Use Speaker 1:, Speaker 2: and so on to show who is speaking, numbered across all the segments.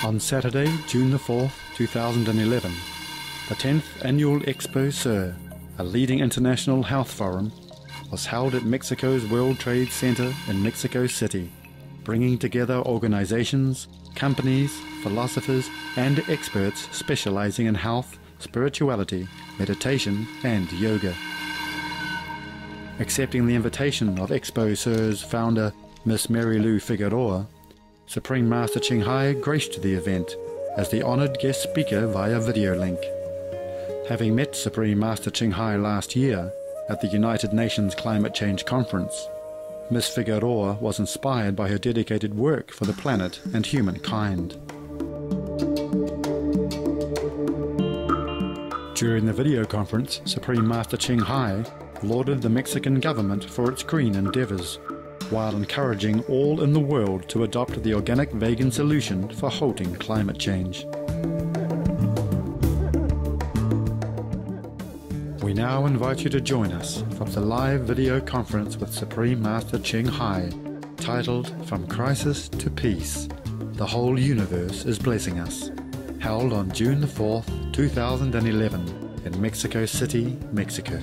Speaker 1: On Saturday, June the 4th, 2011, the 10th Annual Expo Ser, a leading international health forum, was held at Mexico's World Trade Center in Mexico City, bringing together organizations, companies, philosophers, and experts specializing in health, spirituality, meditation, and yoga. Accepting the invitation of Expo Ser's founder, Miss Mary Lou Figueroa, Supreme Master Ching Hai graced the event as the honored guest speaker via video link. Having met Supreme Master Ching Hai last year at the United Nations Climate Change Conference, Miss Figueroa was inspired by her dedicated work for the planet and humankind. During the video conference, Supreme Master Ching Hai lauded the Mexican government for its green endeavors, while encouraging all in the world to adopt the organic vegan solution for halting climate change. We now invite you to join us from the live video conference with Supreme Master Ching Hai, titled From Crisis to Peace, The Whole Universe is Blessing Us, held on June the 4th, 2011 in Mexico City, Mexico.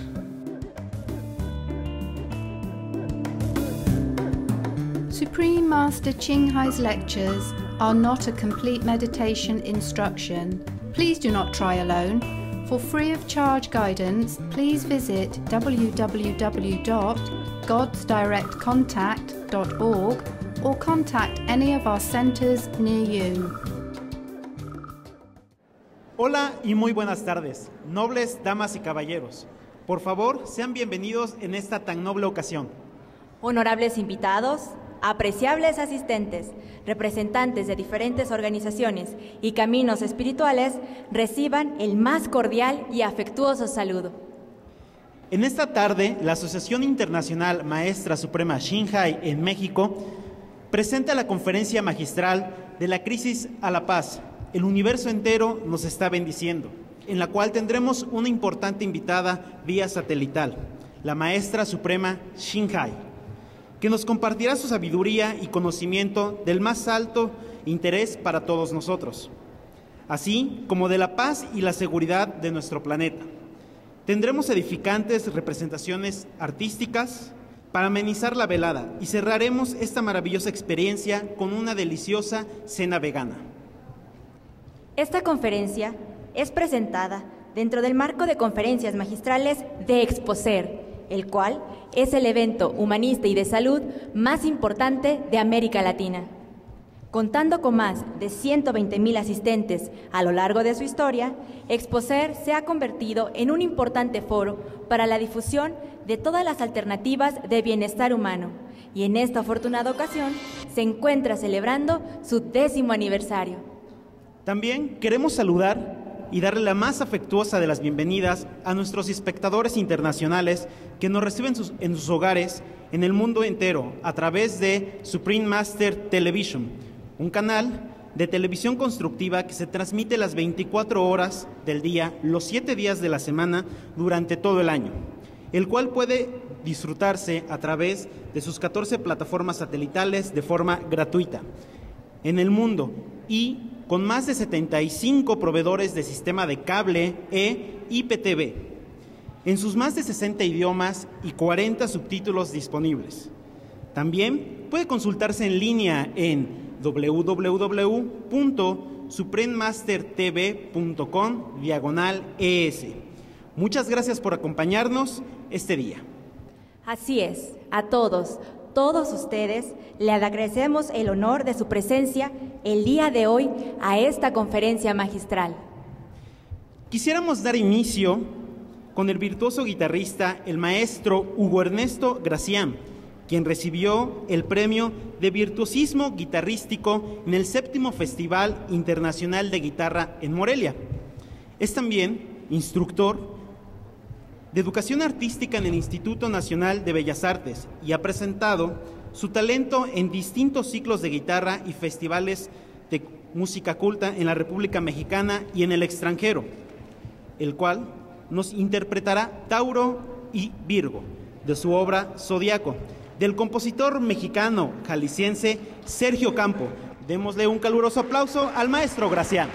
Speaker 2: Supreme Master Ching Hai's lectures are not a complete meditation instruction. Please do not try alone. For free of charge guidance, please visit www.godsdirectcontact.org or contact any of our centers near you.
Speaker 3: Hola y muy buenas tardes, nobles damas y caballeros. Por favor, sean bienvenidos en esta tan noble ocasión.
Speaker 4: Honorables invitados, apreciables asistentes, representantes de diferentes organizaciones y caminos espirituales, reciban el más cordial y afectuoso saludo.
Speaker 3: En esta tarde, la Asociación Internacional Maestra Suprema Ching Hai en México presenta la conferencia magistral de la crisis a la paz. El universo entero nos está bendiciendo, en la cual tendremos una importante invitada vía satelital, la Maestra Suprema Ching Hai, que nos compartirá su sabiduría y conocimiento del más alto interés para todos nosotros, así como de la paz y la seguridad de nuestro planeta. Tendremos edificantes representaciones artísticas para amenizar la velada y cerraremos esta maravillosa experiencia con una deliciosa cena vegana.
Speaker 4: Esta conferencia es presentada dentro del marco de conferencias magistrales de Expo Ser, el cual es el evento humanista y de salud más importante de América Latina. Contando con más de 120,000 asistentes a lo largo de su historia, Expo Ser se ha convertido en un importante foro para la difusión de todas las alternativas de bienestar humano, y en esta afortunada ocasión se encuentra celebrando su 10º aniversario.
Speaker 3: También queremos saludar y darle la más afectuosa de las bienvenidas a nuestros espectadores internacionales que nos reciben en sus hogares en el mundo entero a través de Supreme Master Television, un canal de televisión constructiva que se transmite las 24 horas del día, los 7 días de la semana, durante todo el año, el cual puede disfrutarse a través de sus 14 plataformas satelitales de forma gratuita en el mundo y con más de 75 proveedores de sistema de cable e IPTV, en sus más de 60 idiomas y 40 subtítulos disponibles. También puede consultarse en línea en www.suprememastertv.com/ES. Muchas gracias por acompañarnos este día.
Speaker 4: Así es, a todos ustedes, le agradecemos el honor de su presencia el día de hoy a esta conferencia magistral.
Speaker 3: Quisiéramos dar inicio con el virtuoso guitarrista, el maestro Hugo Ernesto Gracián, quien recibió el premio de virtuosismo guitarrístico en el 7º Festival Internacional de Guitarra en Morelia. Es también instructor de Educación Artística en el Instituto Nacional de Bellas Artes y ha presentado su talento en distintos ciclos de guitarra y festivales de música culta en la República Mexicana y en el extranjero, el cual nos interpretará Tauro y Virgo, de su obra Zodiaco, del compositor mexicano jalisciense Sergio Campo, Démosle un caluroso aplauso al maestro Gracián.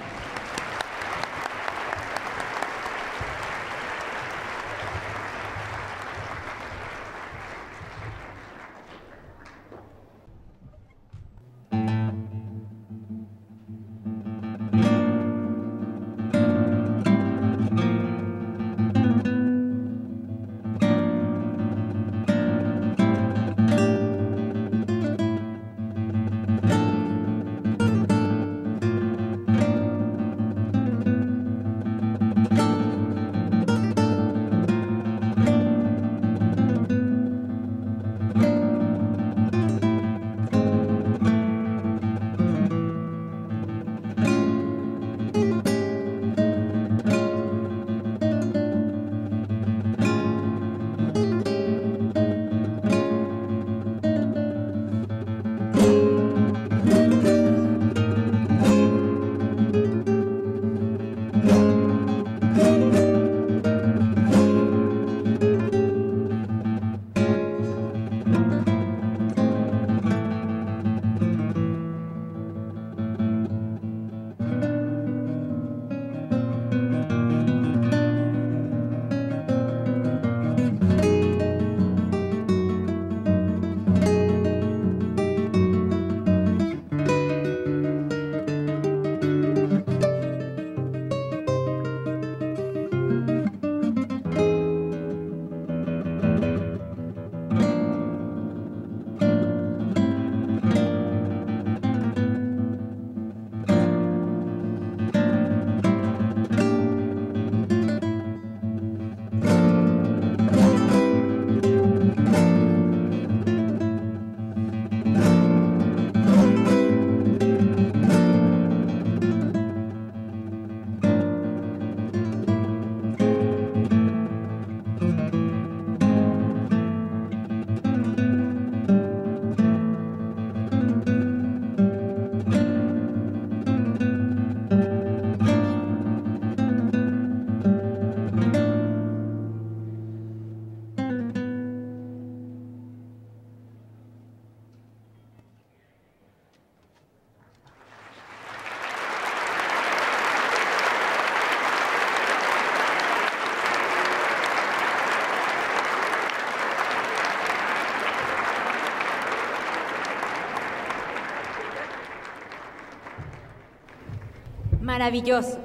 Speaker 4: Maravilloso.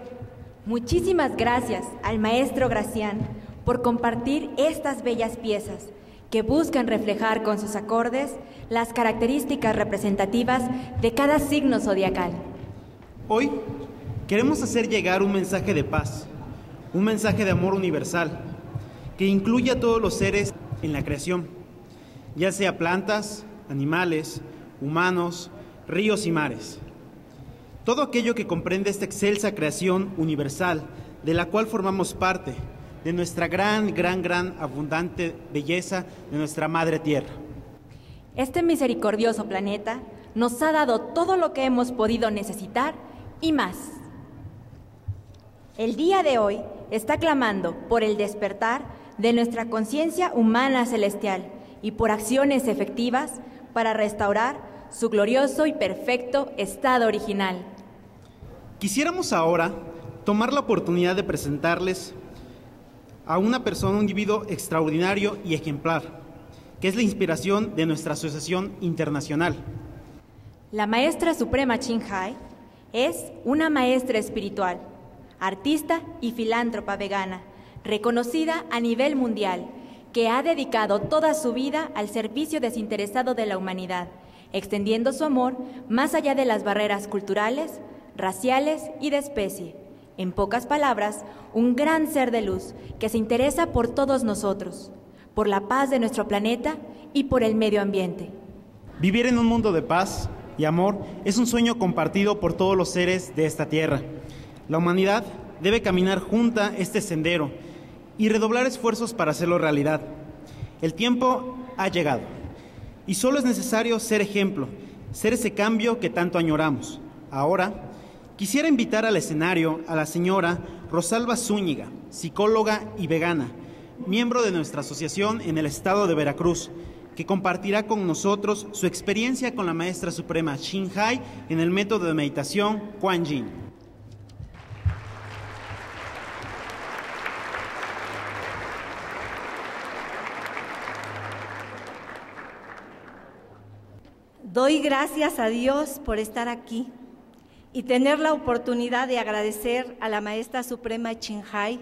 Speaker 4: Muchísimas gracias al maestro Gracián por compartir estas bellas piezas que buscan reflejar con sus acordes las características representativas de cada signo zodiacal.
Speaker 3: Hoy queremos hacer llegar un mensaje de paz, un mensaje de amor universal que incluye a todos los seres en la creación, ya sea plantas, animales, humanos, ríos y mares. Todo aquello que comprende esta excelsa creación universal de la cual formamos parte, de nuestra gran abundante belleza de nuestra Madre Tierra.
Speaker 4: Este misericordioso planeta nos ha dado todo lo que hemos podido necesitar y más. El día de hoy está clamando por el despertar de nuestra conciencia humana celestial y por acciones efectivas para restaurar su glorioso y perfecto estado original.
Speaker 3: Quisiéramos ahora tomar la oportunidad de presentarles a una persona, un individuo extraordinario y ejemplar, que es la inspiración de nuestra asociación internacional.
Speaker 4: La maestra suprema Chin Hai es una maestra espiritual, artista y filántropa vegana, reconocida a nivel mundial, que ha dedicado toda su vida al servicio desinteresado de la humanidad, extendiendo su amor más allá de las barreras culturales, raciales y de especie. En pocas palabras, un gran ser de luz que se interesa por todos nosotros, por la paz de nuestro planeta y por el medio ambiente.
Speaker 3: Vivir en un mundo de paz y amor es un sueño compartido por todos los seres de esta tierra. La humanidad debe caminar junta este sendero y redoblar esfuerzos para hacerlo realidad. El tiempo ha llegado y solo es necesario ser ejemplo, ser ese cambio que tanto añoramos. Ahora, quisiera invitar al escenario a la señora Rosalba Zúñiga, psicóloga y vegana, miembro de nuestra asociación en el estado de Veracruz, que compartirá con nosotros su experiencia con la Maestra Suprema Xinghai en el método de meditación Kuan Yin.
Speaker 5: Doy gracias a Dios por estar aquí y tener la oportunidad de agradecer a la Maestra Suprema Xinghai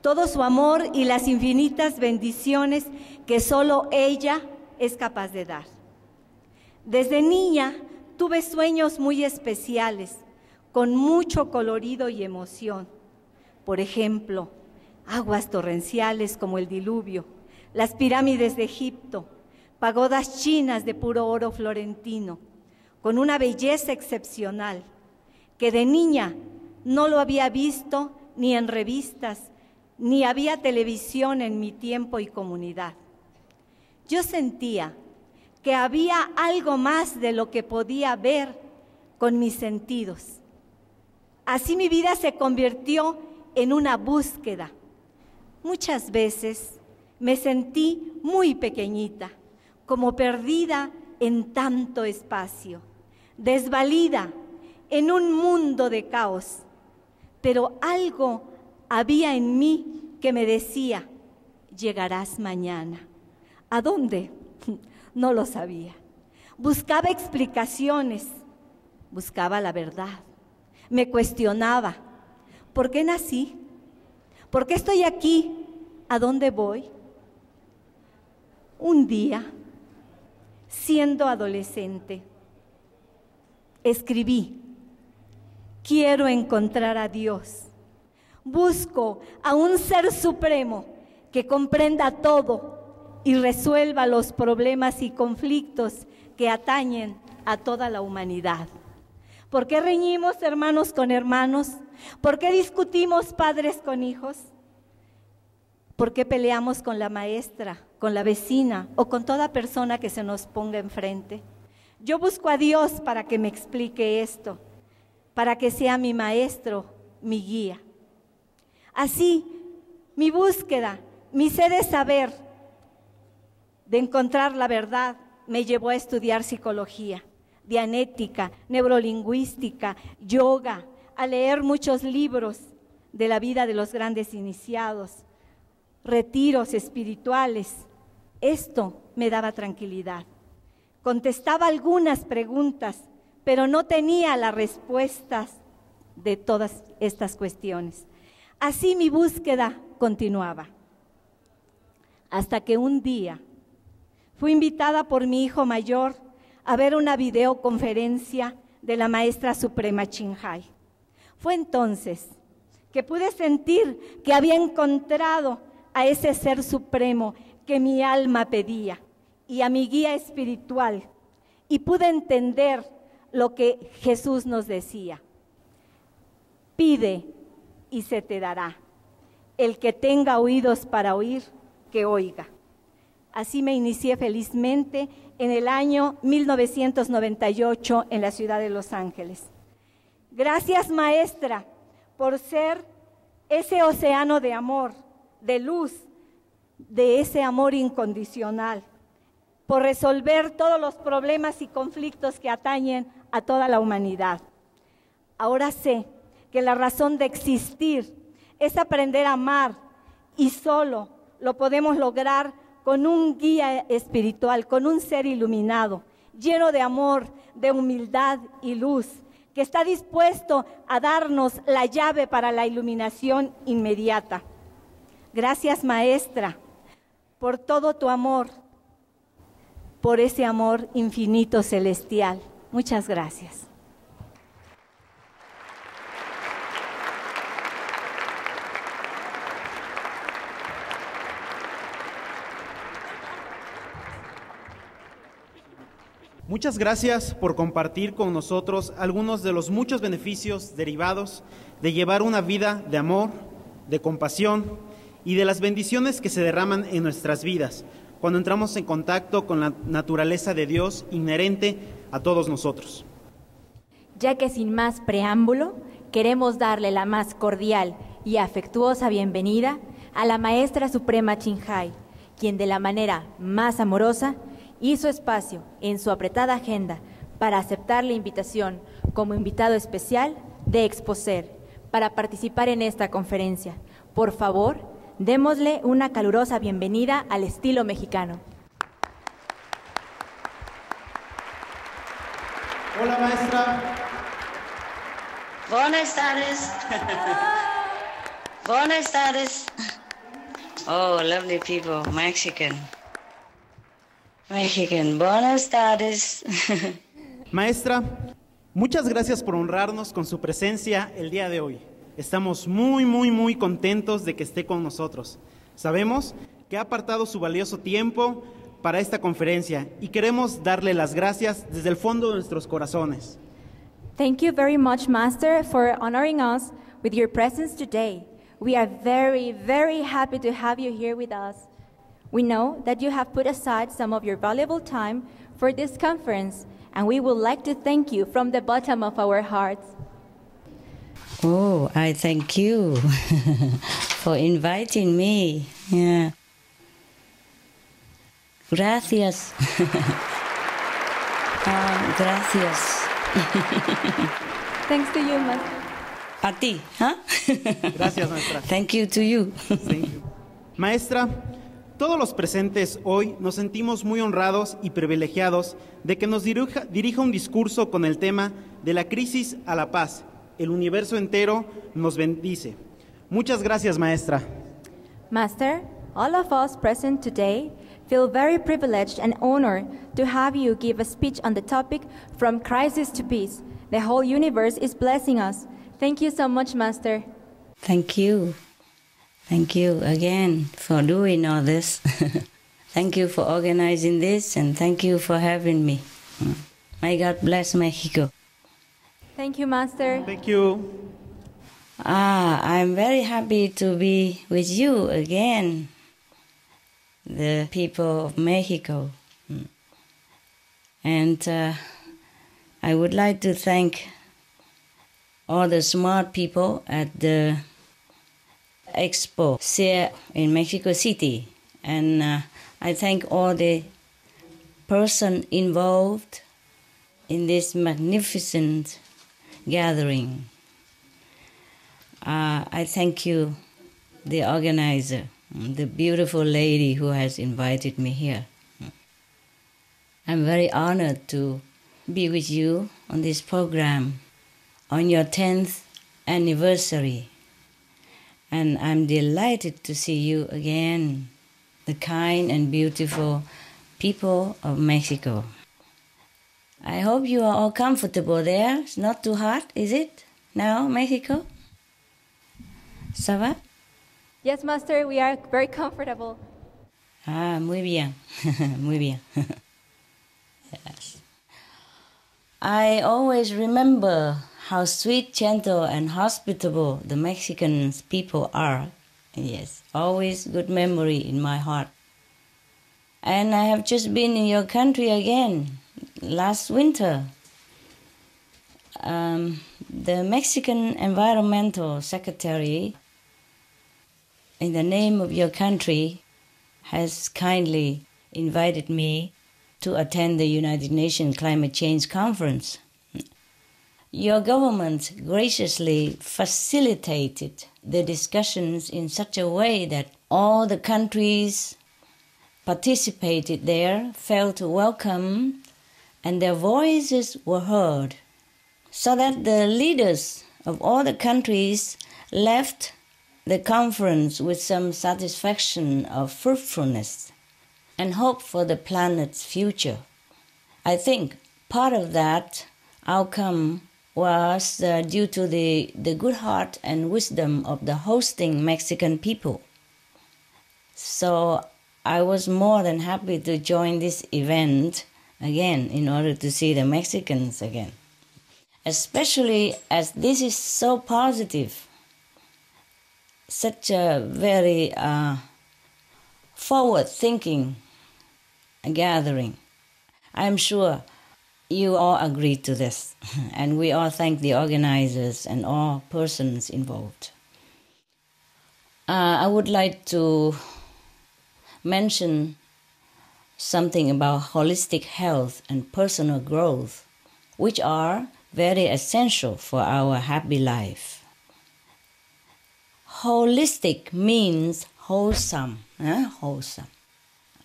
Speaker 5: todo su amor y las infinitas bendiciones que solo ella es capaz de dar. Desde niña tuve sueños muy especiales, con mucho colorido y emoción. Por ejemplo, aguas torrenciales como el diluvio, las pirámides de Egipto, pagodas chinas de puro oro florentino, con una belleza excepcional, que de niña no lo había visto ni en revistas, ni había televisión en mi tiempo y comunidad. Yo sentía que había algo más de lo que podía ver con mis sentidos. Así mi vida se convirtió en una búsqueda. Muchas veces me sentí muy pequeñita, como perdida en tanto espacio, desvalida en un mundo de caos, pero algo había en mí que me decía, llegarás mañana. ¿A dónde? No lo sabía. Buscaba explicaciones, buscaba la verdad, me cuestionaba, ¿por qué nací? ¿Por qué estoy aquí? ¿A dónde voy? Un día, siendo adolescente, escribí, quiero encontrar a Dios. Busco a un ser supremo que comprenda todo y resuelva los problemas y conflictos que atañen a toda la humanidad. ¿Por qué reñimos hermanos con hermanos? ¿Por qué discutimos padres con hijos? ¿Por qué peleamos con la maestra, con la vecina o con toda persona que se nos ponga enfrente? Yo busco a Dios para que me explique esto, para que sea mi maestro, mi guía. Así, mi búsqueda, mi sed de saber, de encontrar la verdad, me llevó a estudiar psicología, dianética, neurolingüística, yoga, a leer muchos libros de la vida de los grandes iniciados, retiros espirituales. Esto me daba tranquilidad. Contestaba algunas preguntas, pero no tenía las respuestas de todas estas cuestiones. Así mi búsqueda continuaba, hasta que un día fui invitada por mi hijo mayor a ver una videoconferencia de la Maestra Suprema Xinghai. Fue entonces que pude sentir que había encontrado a ese ser supremo que mi alma pedía y a mi guía espiritual, y pude entender lo que Jesús nos decía: pide y se te dará. El que tenga oídos para oír, que oiga. Así me inicié felizmente en el año 1998 en la ciudad de Los Ángeles. Gracias, maestra, por ser ese océano de amor, de luz, de ese amor incondicional, por resolver todos los problemas y conflictos que atañen a toda la humanidad. Ahora sé que la razón de existir es aprender a amar, y solo lo podemos lograr con un guía espiritual, con un ser iluminado, lleno de amor, de humildad y luz, que está dispuesto a darnos la llave para la iluminación inmediata. Gracias, maestra, por todo tu amor, por ese amor infinito celestial. Muchas gracias.
Speaker 3: Muchas gracias por compartir con nosotros algunos de los muchos beneficios derivados de llevar una vida de amor, de compasión y de las bendiciones que se derraman en nuestras vidas cuando entramos en contacto con la naturaleza de Dios inherente a todos nosotros.
Speaker 4: Ya que sin más preámbulo, queremos darle la más cordial y afectuosa bienvenida a la Maestra Suprema Xinghai, quien de la manera más amorosa hizo espacio en su apretada agenda para aceptar la invitación como invitado especial de Expo Ser para participar en esta conferencia. Por favor, démosle una calurosa bienvenida al estilo mexicano.
Speaker 3: Hola, maestra.
Speaker 6: Buenas tardes. Buenas tardes. Oh, lovely people, Mexican. Buenas tardes.
Speaker 3: Maestra, muchas gracias por honrarnos con su presencia el día de hoy. Estamos muy contentos de que esté con nosotros. Sabemos que ha apartado su valioso tiempo para esta conferencia y queremos darle las gracias desde el fondo de nuestros corazones.
Speaker 4: Thank you very much, Master, for honoring us with your presence today. We are very happy to have you here with us. We know that you have put aside some of your valuable time for this conference, and we would like to thank you from the bottom of our hearts.
Speaker 6: Oh, I thank you for inviting me. Yeah. Gracias. Gracias.
Speaker 4: Thanks to you, Master.
Speaker 6: A ti, ¿ah?
Speaker 3: Gracias, maestra.
Speaker 6: Thank you to you.
Speaker 3: Thank you. Maestra, todos los presentes hoy nos sentimos muy honrados y privilegiados de que nos dirija un discurso con el tema de la crisis a la paz. El universo entero nos bendice. Muchas gracias, maestra.
Speaker 4: Master, all of us present today feel very privileged and honored to have you give a speech on the topic From Crisis to Peace. The whole universe is blessing us. Thank you so much, Master.
Speaker 6: Thank you. Thank you again for doing all this. Thank you for organizing this, and thank you for having me. May God bless Mexico.
Speaker 4: Thank you, Master.
Speaker 3: Thank you.
Speaker 6: I'm very happy to be with you again, the people of Mexico. And I would like to thank all the smart people at the Expo Ser in Mexico City. And I thank all the person involved in this magnificent gathering. I thank you, the organizer, the beautiful lady who has invited me here. I'm very honored to be with you on this program on your 10th anniversary. And I'm delighted to see you again, the kind and beautiful people of Mexico. I hope you are all comfortable there. It's not too hot, is it, now, Mexico? ¿Ça va?
Speaker 4: Yes, Master, we are very comfortable.
Speaker 6: Muy bien, muy bien. Yes. I always remember how sweet, gentle, and hospitable the Mexican people are. Yes, always good memory in my heart. And I have just been in your country again, last winter. The Mexican Environmental Secretary, in the name of your country, has kindly invited me to attend the United Nations Climate Change Conference. Your government graciously facilitated the discussions in such a way that all the countries participated there felt welcome and their voices were heard, so that the leaders of all the countries left the conference with some satisfaction of fruitfulness and hope for the planet's future. I think part of that outcome was due to the good heart and wisdom of the hosting Mexican people. So I was more than happy to join this event again in order to see the Mexicans again, especially as this is so positive, such a very forward-thinking gathering. I'm sure you all agree to this, and we all thank the organizers and all persons involved. I would like to mention something about holistic health and personal growth, which are very essential for our happy life. Holistic means wholesome. Wholesome.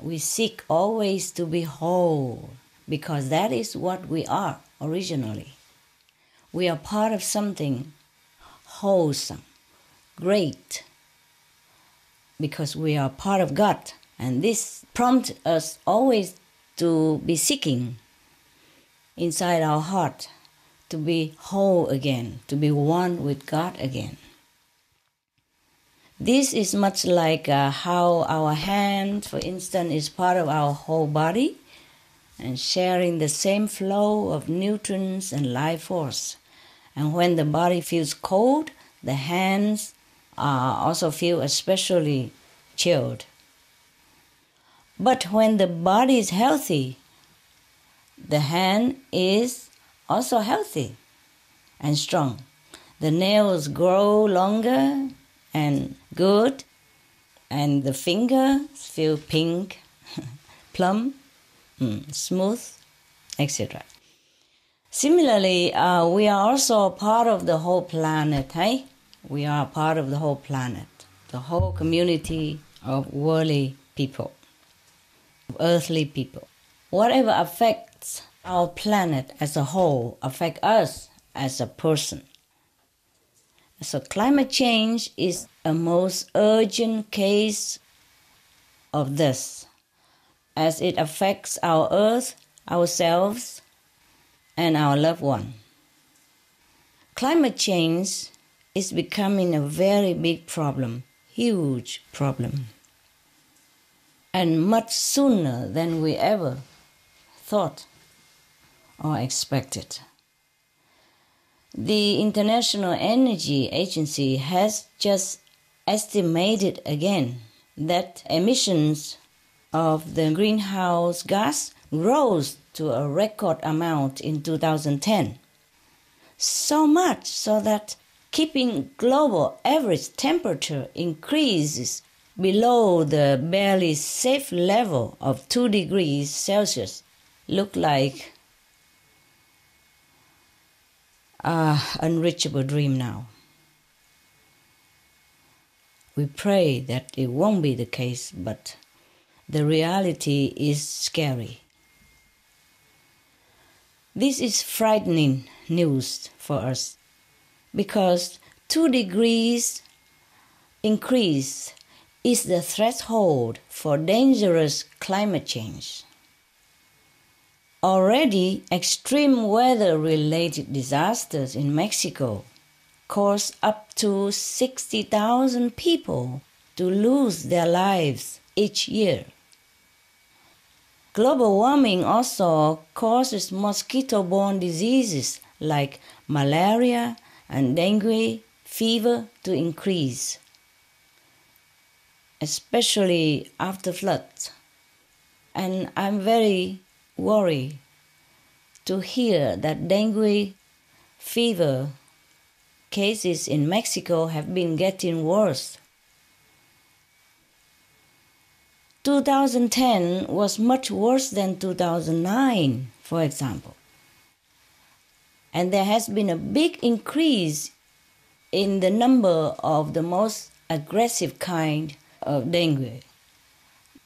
Speaker 6: We seek always to be whole, because that is what we are originally. We are part of something wholesome, great, because we are part of God. And this prompts us always to be seeking inside our heart, to be whole again, to be one with God again. This is much like how our hand, for instance, is part of our whole body and sharing the same flow of nutrients and life force. And when the body feels cold, the hands also feel especially chilled. But when the body is healthy, the hand is also healthy and strong. The nails grow longer and good, and the fingers feel pink, plump, smooth, etc. Similarly, we are also part of the whole planet. We are part of the whole planet, the whole community of worldly people, earthly people. Whatever affects our planet as a whole affects us as a person. So climate change is a most urgent case of this, as it affects our earth, ourselves, and our loved one. Climate change is becoming a very big problem, huge problem, and much sooner than we ever thought or expected. The International Energy Agency has just estimated again that emissions of the greenhouse gas rose to a record amount in 2010. So much so that keeping global average temperature increases below the barely safe level of 2 degrees Celsius look like an unreachable dream now. We pray that it won't be the case, but the reality is scary. This is frightening news for us, because 2 degrees increase is the threshold for dangerous climate change. Already, extreme weather-related disasters in Mexico caused up to 60,000 people to lose their lives each year. Global warming also causes mosquito-borne diseases like malaria and dengue fever to increase, especially after floods. And I'm very worried to hear that dengue fever cases in Mexico have been getting worse. 2010 was much worse than 2009, for example. And there has been a big increase in the number of the most aggressive kind of dengue.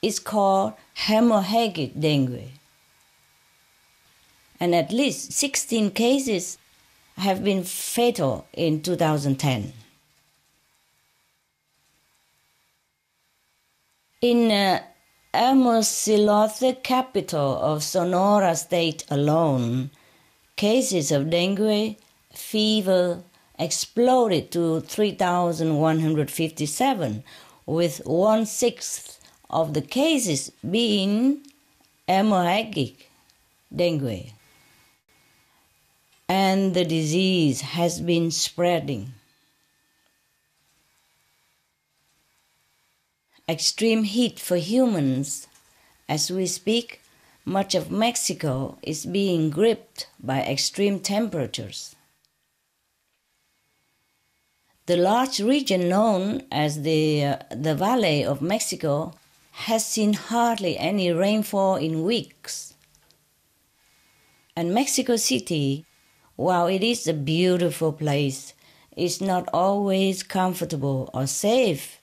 Speaker 6: It's called hemorrhagic dengue. And at least 16 cases have been fatal in 2010. In Hermosillo, capital of Sonora State alone, cases of dengue fever exploded to 3,157, with 1/6 of the cases being hemorrhagic dengue. And the disease has been spreading. Extreme heat for humans. As we speak, much of Mexico is being gripped by extreme temperatures. The large region known as the Valley of Mexico has seen hardly any rainfall in weeks. And Mexico City, while it is a beautiful place, is not always comfortable or safe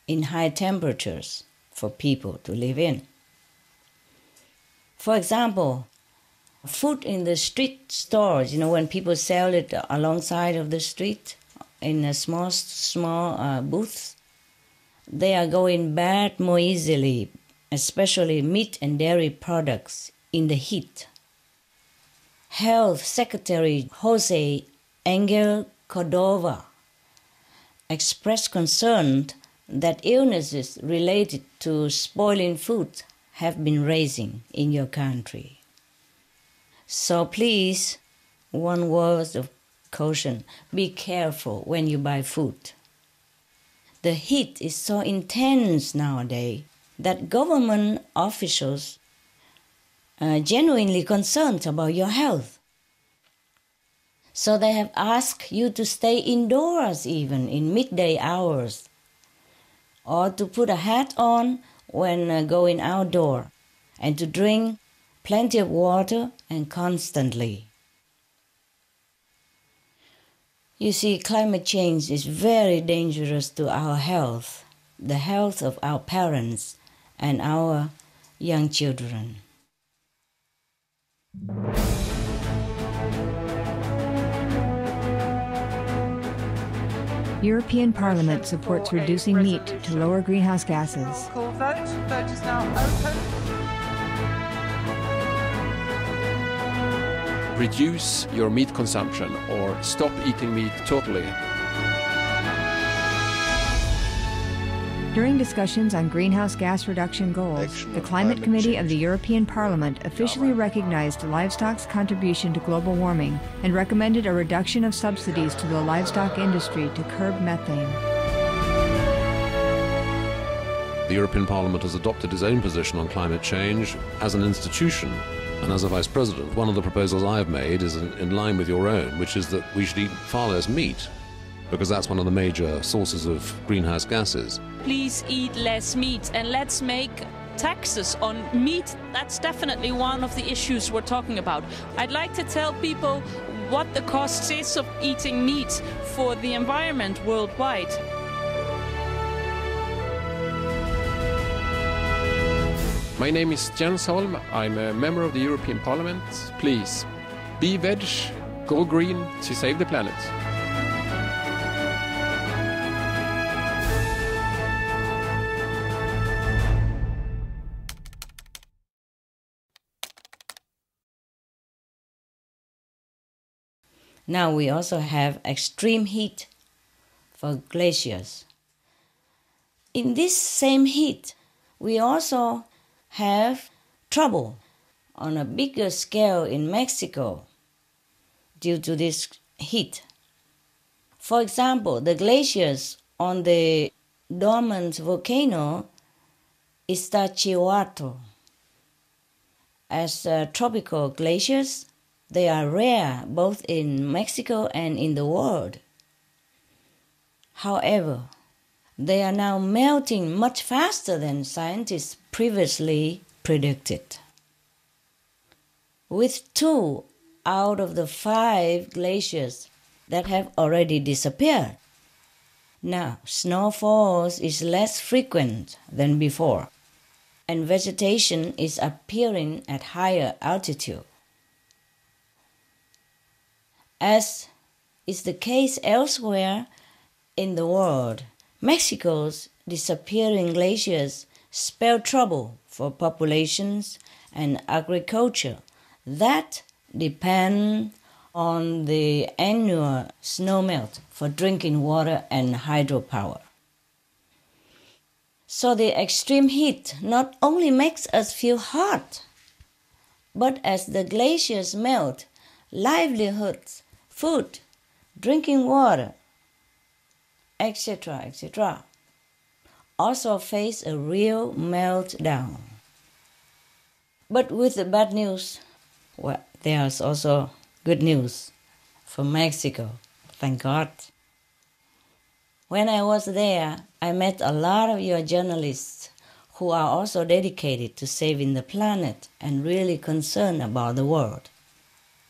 Speaker 6: in high temperatures for people to live in. For example, food in the street stores, when people sell it alongside of the street in a small booths, they are going bad more easily, especially meat and dairy products in the heat. Health Secretary Jose Angel Cordova expressed concern that illnesses related to spoiling food have been rising in your country. So please, one word of caution, be careful when you buy food. The heat is so intense nowadays that government officials are genuinely concerned about your health. So they have asked you to stay indoors even in midday hours, or to put a hat on when going outdoor, and to drink plenty of water and constantly. You see, climate change is very dangerous to our health, the health of our parents and our young children.
Speaker 7: European Parliament supports reducing meat to lower greenhouse gases.
Speaker 8: Call vote. Vote is now open.
Speaker 9: Reduce your meat consumption or stop eating meat totally.
Speaker 7: During discussions on greenhouse gas reduction goals, the Climate Committee of the European Parliament officially recognized livestock's contribution to global warming and recommended a reduction of subsidies to the livestock industry to curb methane.
Speaker 10: The European Parliament has adopted its own position on climate change as an institution. And as a Vice President, one of the proposals I have made is in line with your own, which is that we should eat far less meat, because that's one of the major sources of greenhouse gases.
Speaker 11: Please eat less meat, and let's make taxes on meat. That's definitely one of the issues we're talking about. I'd like to tell people what the cost is of eating meat for the environment worldwide.
Speaker 9: My name is Jens Holm. I'm a member of the European Parliament. Please, be veg, go green to save the planet.
Speaker 6: Now we also have extreme heat for glaciers. In this same heat, we also have trouble on a bigger scale in Mexico due to this heat. For example, the glaciers on the dormant volcano Iztaccíhuatl. As tropical glaciers, they are rare both in Mexico and in the world. However, they are now melting much faster than scientists previously predicted. With 2 out of the 5 glaciers that have already disappeared, now snowfalls is less frequent than before, and vegetation is appearing at higher altitude. As is the case elsewhere in the world, Mexico's disappearing glaciers spell trouble for populations and agriculture that depend on the annual snowmelt for drinking water and hydropower. So the extreme heat not only makes us feel hot, but as the glaciers melt, livelihoods, food, drinking water, etc., also face a real meltdown. But with the bad news, well, there's also good news for Mexico, thank God. When I was there, I met a lot of your journalists who are also dedicated to saving the planet and really concerned about the world,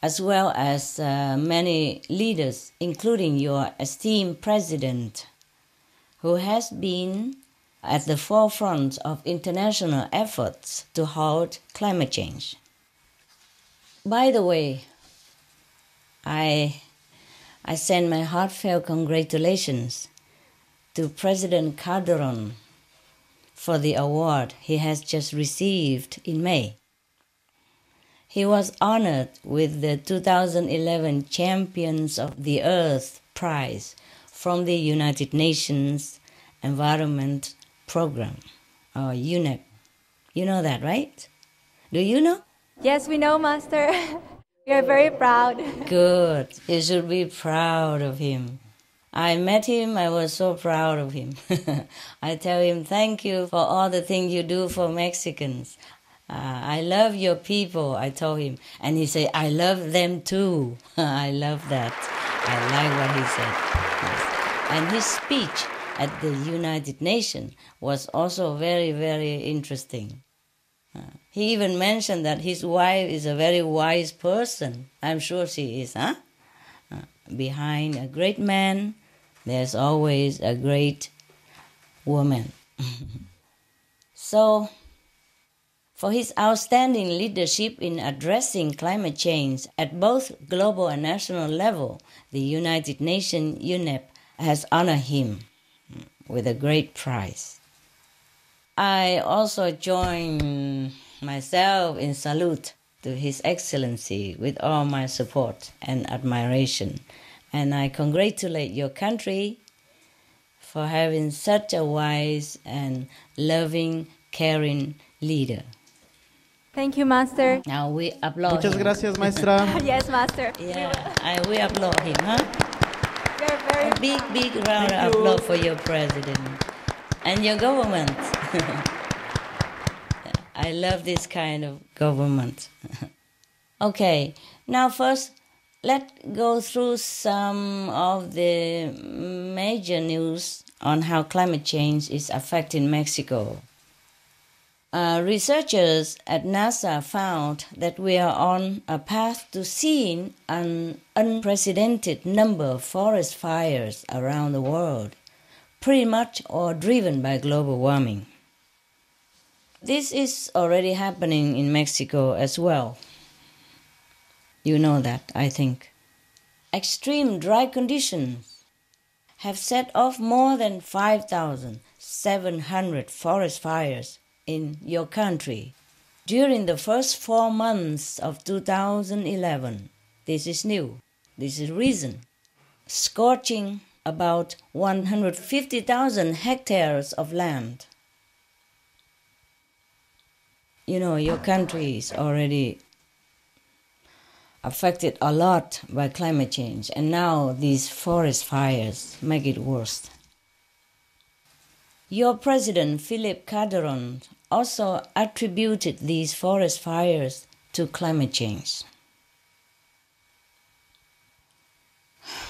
Speaker 6: as well as many leaders, including your esteemed president, who has been at the forefront of international efforts to halt climate change. By the way, I send my heartfelt congratulations to President Calderon for the award he has just received in May. He was honored with the 2011 Champions of the Earth Prize from the United Nations Environment Program, or UNEP. You know that, right? Do you know?
Speaker 4: Yes, we know, Master. We are very proud.
Speaker 6: Good. You should be proud of him. I met him, I was so proud of him. I tell him, thank you for all the things you do for Mexicans. I love your people, I told him. And he said, I love them too. I love that. I like what he said. And his speech at the United Nations was also very, very interesting. He even mentioned that his wife is a very wise person. I'm sure she is, huh? Behind a great man, there's always a great woman. So, for his outstanding leadership in addressing climate change at both global and national level, the United Nations UNEP has honored him with a great prize. I also join myself in salute to His Excellency with all my support and admiration. And I congratulate your country for having such a wise and loving, caring leader.
Speaker 4: Thank you, Master.
Speaker 6: Now we applaud
Speaker 3: Muchas
Speaker 6: him.
Speaker 3: gracias, maestra.
Speaker 4: Yes, Master.
Speaker 6: Yeah, we applaud him, huh?
Speaker 4: We are very
Speaker 6: A big round of applause for your president and your government. I love this kind of government. Okay, now first, let's go through some of the major news on how climate change is affecting Mexico. Researchers at NASA found that we are on a path to seeing an unprecedented number of forest fires around the world, pretty much all driven by global warming. This is already happening in Mexico as well. You know that, I think. Extreme dry conditions have set off more than 5,700 forest fires in your country during the first 4 months of 2011. This is new. This is recent. Scorching about 150,000 hectares of land. You know, your country is already affected a lot by climate change, and now these forest fires make it worse. Your president, Felipe Calderon, also attributed these forest fires to climate change.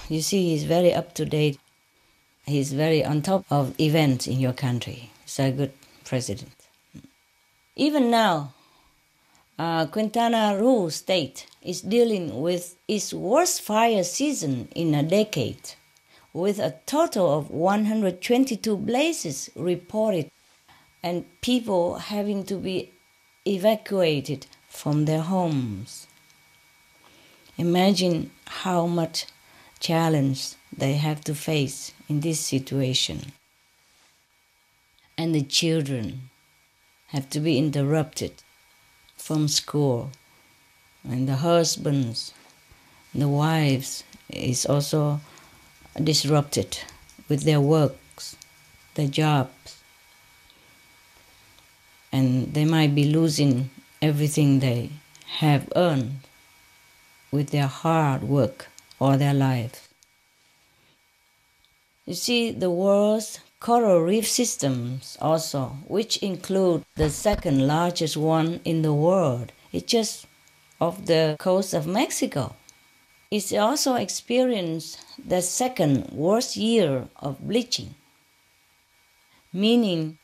Speaker 6: You see, he's very up to date. He's very on top of events in your country. He's a good president. Even now, Quintana Roo state is dealing with its worst fire season in a decade, with a total of 122 blazes reported and people having to be evacuated from their homes. Imagine how much challenge they have to face in this situation. And the children have to be interrupted from school, and the husbands, the wives is also disrupted with their works, their jobs, and they might be losing everything they have earned with their hard work all their life. You see, the world's coral reef systems also, which include the second largest one in the world, it's just off the coast of Mexico. It's also experienced the second worst year of bleaching, meaning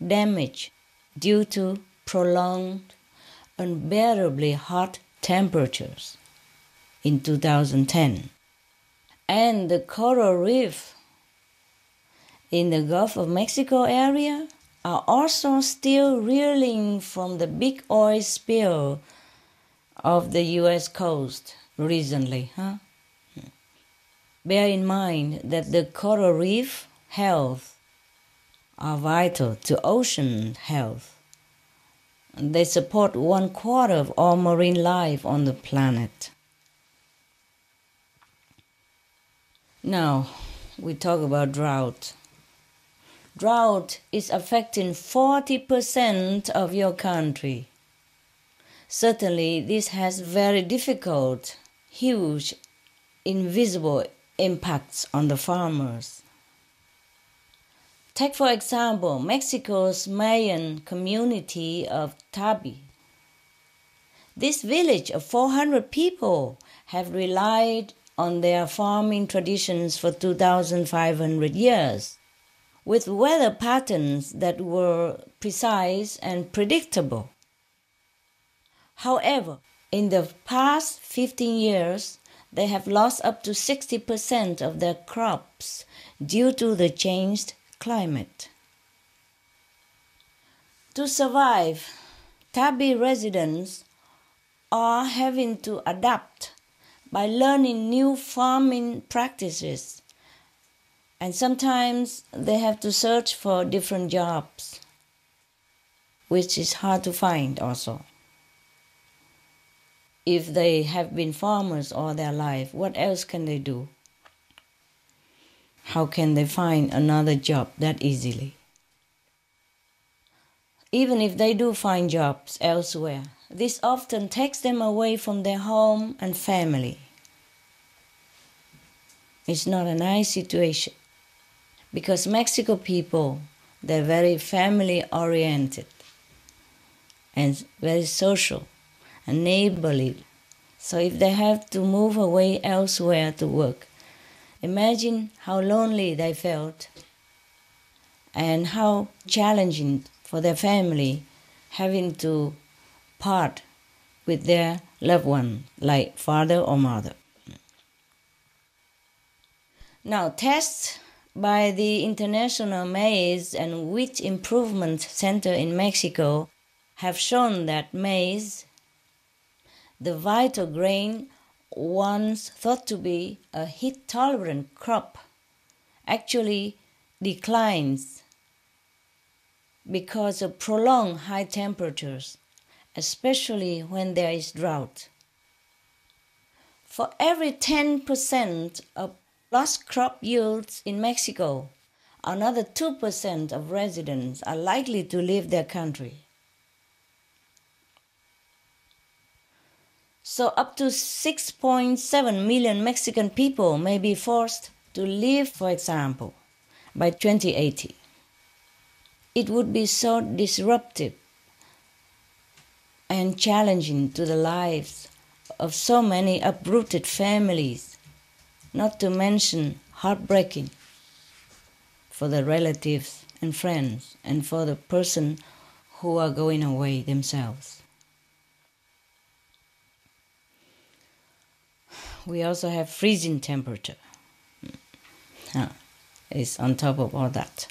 Speaker 6: damage due to prolonged, unbearably hot temperatures in 2010. And the coral reef in the Gulf of Mexico area are also still reeling from the big oil spill of the US coast recently. Bear in mind that the coral reef health are vital to ocean health. They support 1/4 of all marine life on the planet. Now, we talk about drought. Drought is affecting 40% of your country. Certainly, this has very difficult, huge, invisible impacts on the farmers. Take, for example, Mexico's Mayan community of Tabi. This village of 400 people have relied on their farming traditions for 2,500 years, with weather patterns that were precise and predictable. However, in the past 15 years, they have lost up to 60% of their crops due to the changed climate. To survive, Tabi residents are having to adapt by learning new farming practices, and sometimes they have to search for different jobs, which is hard to find also. If they have been farmers all their life, what else can they do? How can they find another job that easily? Even if they do find jobs elsewhere, this often takes them away from their home and family. It's not a nice situation, because Mexico people, they're very family-oriented and very social and neighborly. So if they have to move away elsewhere to work, imagine how lonely they felt and how challenging for their family having to part with their loved one, like father or mother. Now, tests by the International Maize and Wheat Improvement Center in Mexico have shown that maize, the vital grain once thought to be a heat-tolerant crop, actually declines because of prolonged high temperatures, especially when there is drought. For every 10% of lost crop yields in Mexico, another 2% of residents are likely to leave their country. So up to 6.7 million Mexican people may be forced to leave, for example, by 2080. It would be so disruptive and challenging to the lives of so many uprooted families, not to mention heartbreaking for the relatives and friends and for the person who are going away themselves. We also have freezing temperature. It's on top of all that.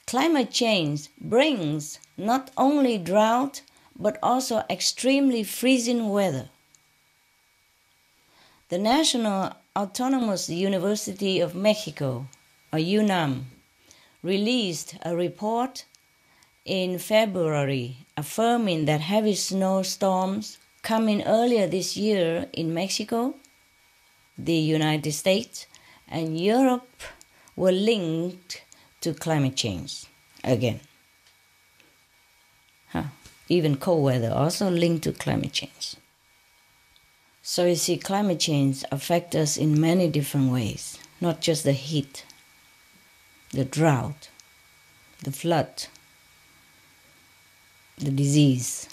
Speaker 6: Climate change brings not only drought, but also extremely freezing weather. The National Autonomous University of Mexico, or UNAM, released a report in February affirming that heavy snowstorms coming earlier this year in Mexico, the United States, and Europe were linked to climate change again. Even cold weather also linked to climate change. So you see, climate change affects us in many different ways, not just the heat, the drought, the flood, the disease,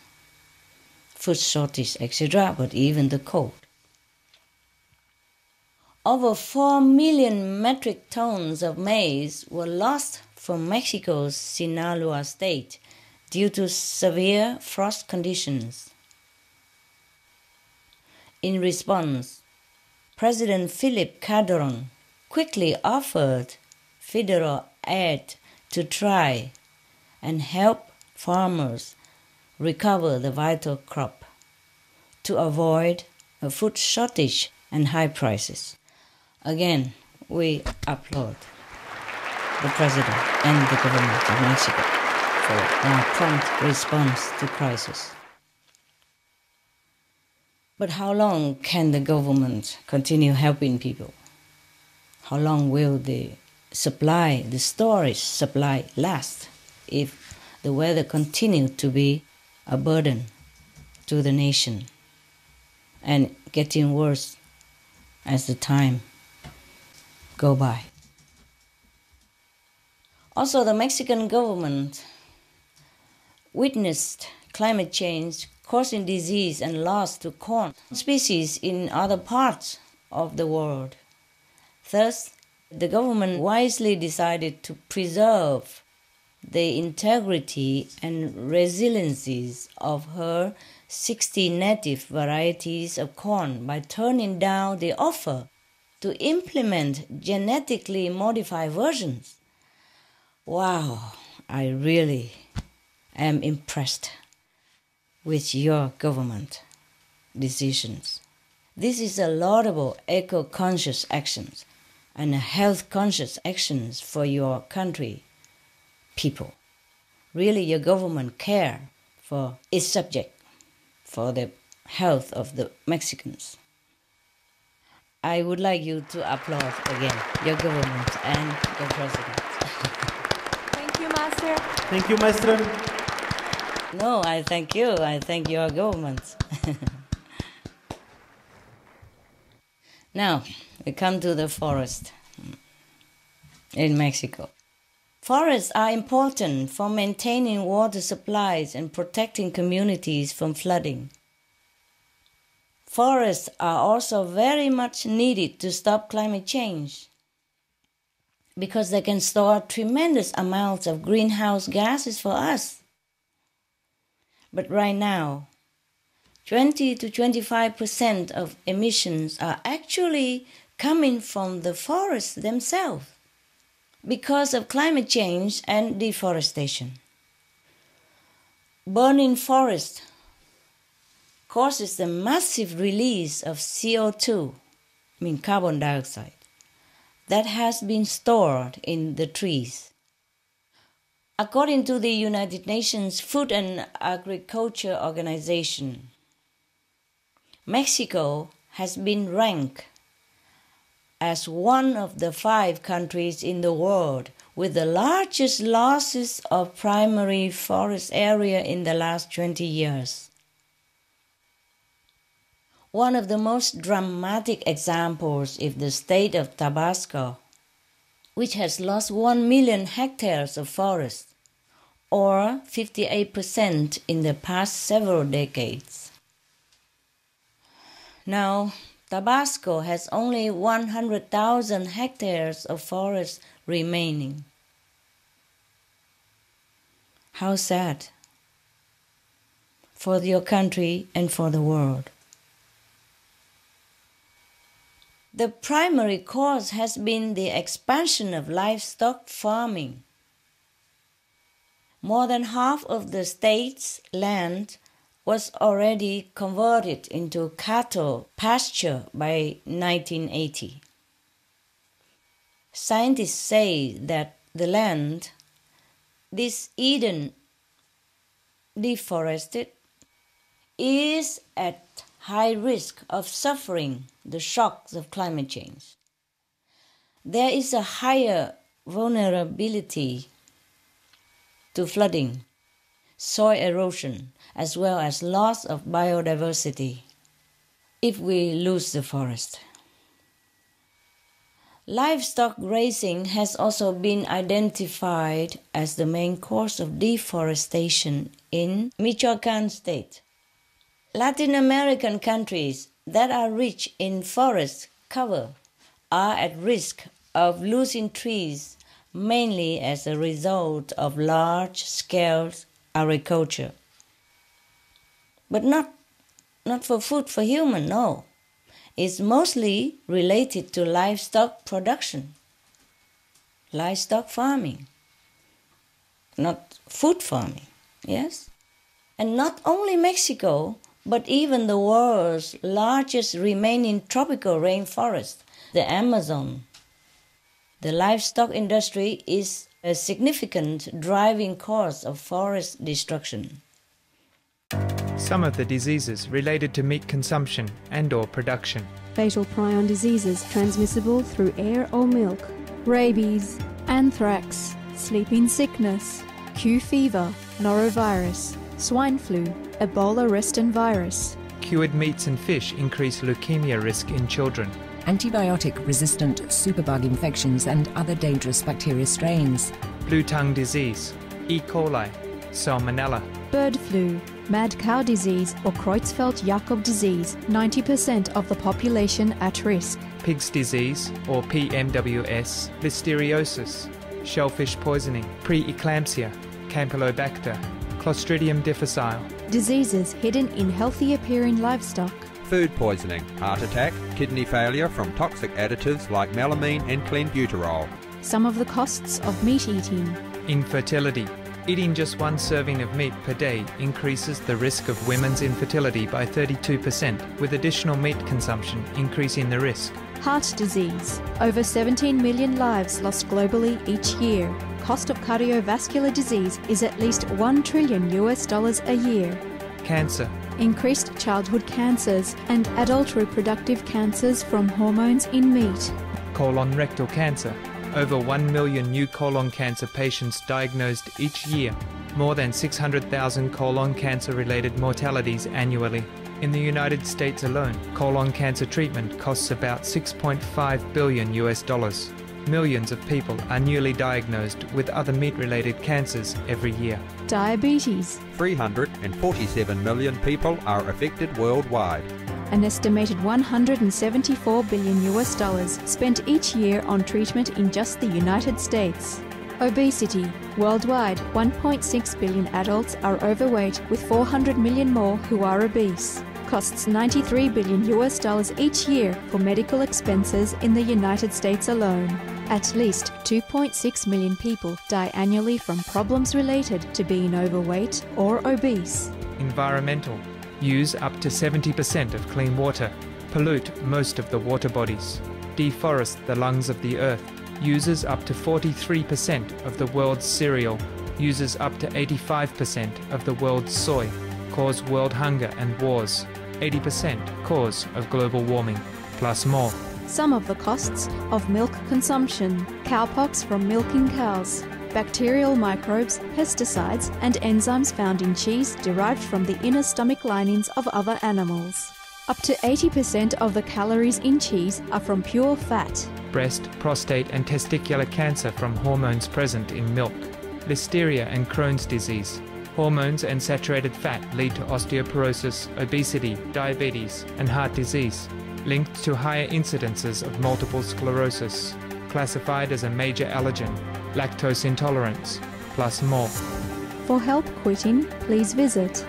Speaker 6: food shortage, etc., but even the cold. Over 4 million metric tons of maize were lost from Mexico's Sinaloa state due to severe frost conditions. In response, President Philip Calderon quickly offered federal aid to try and help farmers recover the vital crop to avoid a food shortage and high prices. Again, we applaud the President and the government of Mexico for their prompt response to crisis. But how long can the government continue helping people? How long will the storage supply last if the weather continues to be a burden to the nation and getting worse as the time go by? Also, the Mexican government witnessed climate change causing disease and loss to corn species in other parts of the world. Thus, the government wisely decided to preserve the integrity and resiliencies of her 60 native varieties of corn by turning down the offer to implement genetically modified versions. Wow, I really am impressed with your government decisions. This is a laudable eco-conscious actions and a health-conscious actions for your country, people. Really, your government care for its subject, for the health of the Mexicans. I would like you to applaud again your government and the president.
Speaker 4: Thank you, Master.
Speaker 3: Thank you, Maestra.
Speaker 6: No, I thank you. I thank your government. Now, we come to the forest in Mexico. Forests are important for maintaining water supplies and protecting communities from flooding. Forests are also very much needed to stop climate change because they can store tremendous amounts of greenhouse gases for us. But right now, 20 to 25% of emissions are actually coming from the forests themselves because of climate change and deforestation. Burning forests causes the massive release of CO2, carbon dioxide, that has been stored in the trees. According to the United Nations Food and Agriculture Organization, Mexico has been ranked as one of the 5 countries in the world with the largest losses of primary forest area in the last 20 years. One of the most dramatic examples is the state of Tabasco, which has lost 1 million hectares of forest, or 58% in the past several decades. Now, Tabasco has only 100,000 hectares of forest remaining. How sad for your country and for the world. The primary cause has been the expansion of livestock farming. More than half of the state's land was already converted into cattle pasture by 1980. Scientists say that the land, this Eden deforested, is at high risk of suffering the shocks of climate change. There is a higher vulnerability to flooding, soil erosion, as well as loss of biodiversity if we lose the forest. Livestock grazing has also been identified as the main cause of deforestation in Michoacán state. Latin American countries that are rich in forest cover are at risk of losing trees mainly as a result of large-scale agriculture. But not for food for human, no. It's mostly related to livestock production, livestock farming, not food farming, yes? And not only Mexico, but even the world's largest remaining tropical rainforest, the Amazon. The livestock industry is a significant driving cause of forest destruction.
Speaker 12: Some of the diseases related to meat consumption and/or production.
Speaker 13: Fatal prion diseases transmissible through air or milk. Rabies, anthrax, sleeping sickness, Q fever, norovirus, swine flu, Ebola reston virus.
Speaker 12: Cured meats and fish increase leukemia risk in children.
Speaker 14: Antibiotic-resistant superbug infections and other dangerous bacteria strains.
Speaker 12: Blue tongue disease, E. coli, salmonella.
Speaker 13: Bird flu, mad cow disease or Creutzfeldt-Jakob disease, 90% of the population at risk.
Speaker 12: Pig's disease or PMWS, listeriosis, shellfish poisoning, preeclampsia, Campylobacter, Clostridium difficile.
Speaker 13: Diseases hidden in healthy appearing livestock.
Speaker 15: Food poisoning, heart attack, kidney failure from toxic additives like melamine and clenbuterol.
Speaker 13: Some of the costs of meat eating.
Speaker 12: Infertility. Eating just one serving of meat per day increases the risk of women's infertility by 32%, with additional meat consumption increasing the risk.
Speaker 13: Heart disease. Over 17 million lives lost globally each year. Cost of cardiovascular disease is at least $1 trillion a year.
Speaker 12: Cancer.
Speaker 13: Increased childhood cancers and adult reproductive cancers from hormones in meat.
Speaker 12: Colon rectal cancer. Over 1 million new colon cancer patients diagnosed each year. More than 600,000 colon cancer-related mortalities annually. In the United States alone, colon cancer treatment costs about $6.5 billion. Millions of people are newly diagnosed with other meat-related cancers every year.
Speaker 13: Diabetes.
Speaker 15: 347 million people are affected worldwide.
Speaker 13: An estimated $174 billion spent each year on treatment in just the United States. Obesity. Worldwide, 1.6 billion adults are overweight, with 400 million more who are obese. Costs $93 billion each year for medical expenses in the United States alone. At least 2.6 million people die annually from problems related to being overweight or obese.
Speaker 12: Environmental. Use up to 70% of clean water. Pollute most of the water bodies. Deforest the lungs of the earth. Uses up to 43% of the world's cereal. Uses up to 85% of the world's soy. Cause world hunger and wars. 80% cause of global warming, plus more.
Speaker 13: Some of the costs of milk consumption. Cowpox from milking cows. Bacterial microbes, pesticides and enzymes found in cheese derived from the inner stomach linings of other animals. Up to 80% of the calories in cheese are from pure fat.
Speaker 12: Breast, prostate and testicular cancer from hormones present in milk. Listeria and Crohn's disease. Hormones and saturated fat lead to osteoporosis, obesity, diabetes and heart disease, linked to higher incidences of multiple sclerosis, classified as a major allergen, lactose intolerance, plus more.
Speaker 13: For help quitting, please visit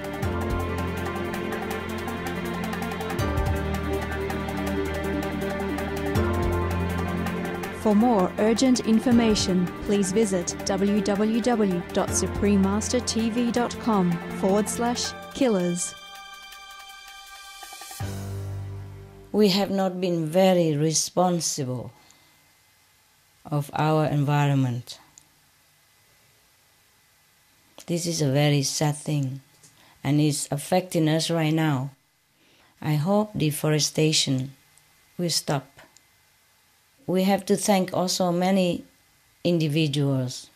Speaker 13: For more urgent information, please visit www.suprememastertv.com/killers.
Speaker 6: We have not been very responsible of our environment. This is a very sad thing, and it's affecting us right now. I hope deforestation will stop. We have to thank also many individuals,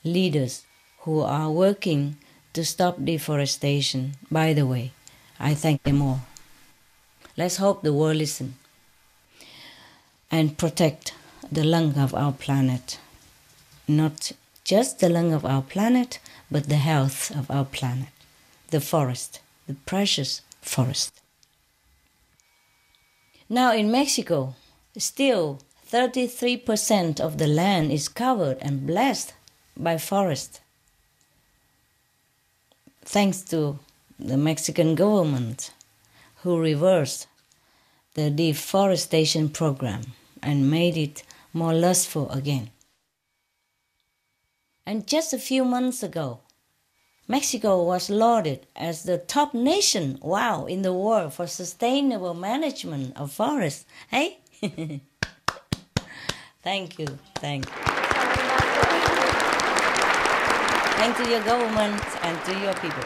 Speaker 6: leaders who are working to stop deforestation. By the way, I thank them all. Let's hope the world listen and protect the lung of our planet. Not just the lung of our planet, but the health of our planet, the forest, the precious forest. Now in Mexico, still 33% of the land is covered and blessed by forest. thanks to the Mexican government who reversed the deforestation program and made it more lustful again. And just a few months ago, Mexico was lauded as the top nation, wow, in the world for sustainable management of forests. Hey? Thank you. Thank to your government and to your people.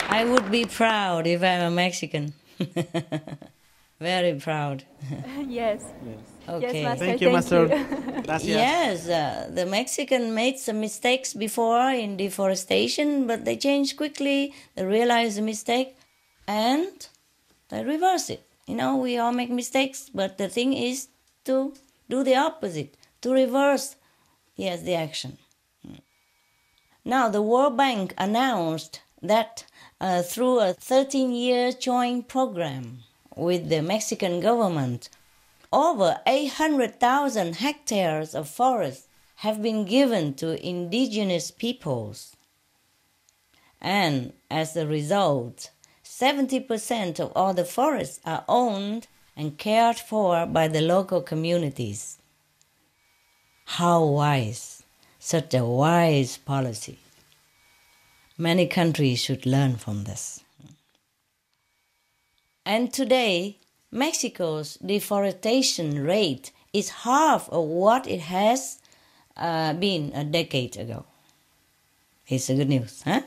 Speaker 6: I would be proud if I'm a Mexican. Very proud.
Speaker 4: Yes.
Speaker 6: Okay.
Speaker 4: Yes, Master.
Speaker 3: Thank you, Master.
Speaker 4: Gracias.
Speaker 6: Yes, the Mexican made some mistakes before in deforestation, but they changed quickly. They realized the mistake, and they reversed it. You know, we all make mistakes, but the thing is to do the opposite, to reverse, yes, the action. Now, the World Bank announced that through a 13-year joint program with the Mexican government, over 800,000 hectares of forest have been given to indigenous peoples. And as a result, 70% of all the forests are owned and cared for by the local communities. How wise, such a wise policy. Many countries should learn from this. And today, Mexico's deforestation rate is half of what it has been a decade ago. It's a good news, huh?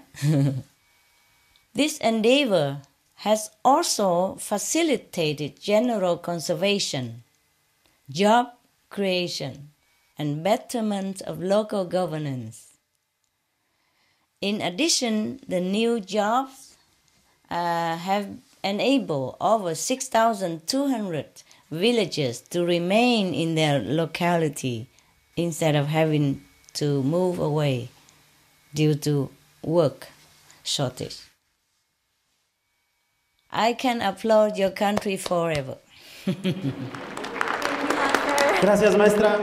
Speaker 6: This endeavor has also facilitated general conservation, job creation, and betterment of local governance. In addition, the new jobs have enabled over 6,200 villagers to remain in their locality instead of having to move away due to work shortage. I can applaud your country forever.
Speaker 3: Gracias, maestra.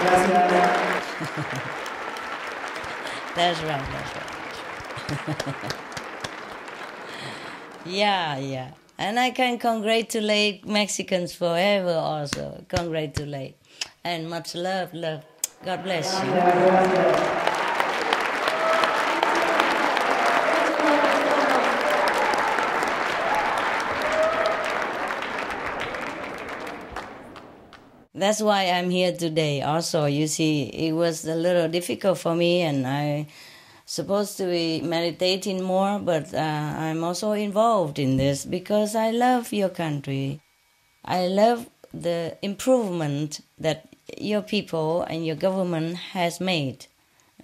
Speaker 3: Gracias.
Speaker 6: That's right. Yeah. And I can congratulate Mexicans forever also. Congratulate. And much love. God bless you. That's why I'm here today. Also, you see, it was a little difficult for me, and I supposed to be meditating more, but I'm also involved in this because I love your country. I love the improvement that your people and your government has made,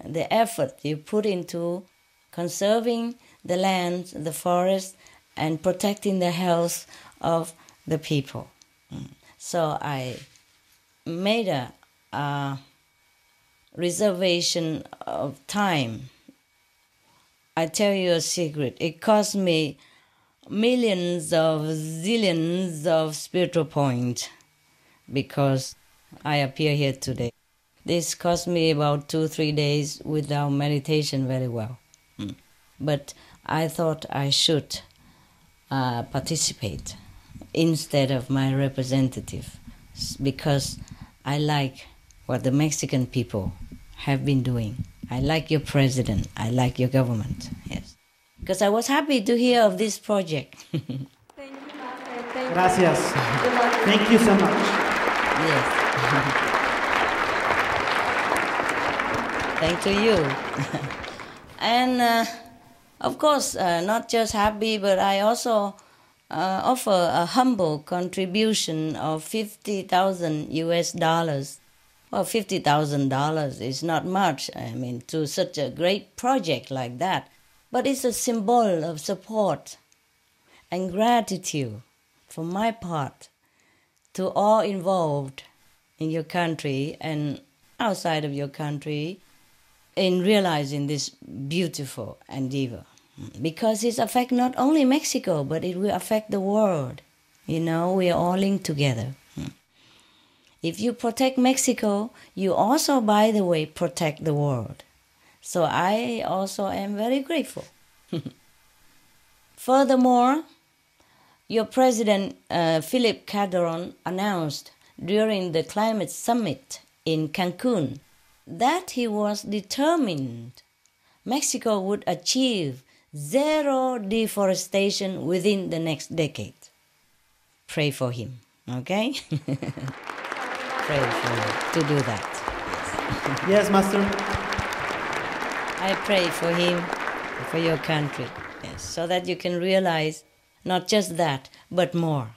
Speaker 6: the effort you put into conserving the land, the forest, and protecting the health of the people. So I made a reservation of time. I tell you a secret. It cost me millions of zillions of spiritual points because I appear here today. This cost me about 2-3 days without meditation very well. But I thought I should participate instead of my representative because I like what the Mexican people have been doing. I like your president. I like your government. Yes. Because I was happy to hear of this project.
Speaker 4: Thank you, Master.
Speaker 3: Gracias. Thank you so much.
Speaker 6: Yes. Thank to you. And of course, not just happy, but I also offer a humble contribution of $50,000. Well, $50,000 is not much, I mean, to such a great project like that. But it's a symbol of support and gratitude from my part to all involved in your country and outside of your country in realizing this beautiful endeavor. Because it affects not only Mexico, but it will affect the world. You know, we are all linked together. If you protect Mexico, you also, by the way, protect the world. So I also am very grateful. Furthermore, your President Philip Calderon announced during the climate summit in Cancun that he was determined Mexico would achieve zero deforestation within the next decade. Pray for him, okay? Pray for him to do that.
Speaker 3: Yes, Master.
Speaker 6: I pray for him, for your country, yes, so that you can realize not just that, but more.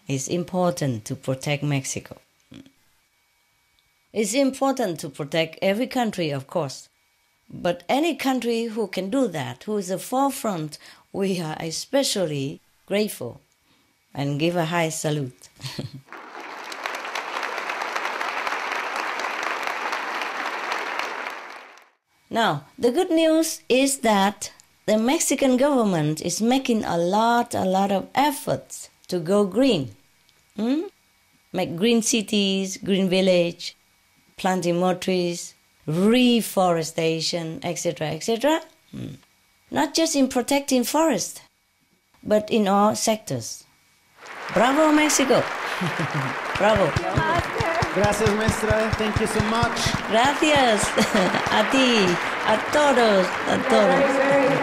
Speaker 6: It's important to protect Mexico. It's important to protect every country, of course. But any country who can do that, who is the forefront, we are especially grateful and give a high salute. Now, the good news is that the Mexican government is making a lot of efforts to go green. Make green cities, green village, planting more trees, reforestation, etc., etc. Not just in protecting forest, but in all sectors. Bravo, Mexico! Bravo!
Speaker 3: Gracias, maestra. Thank you so much.
Speaker 6: Gracias. A ti, a todos, a todos.
Speaker 4: Very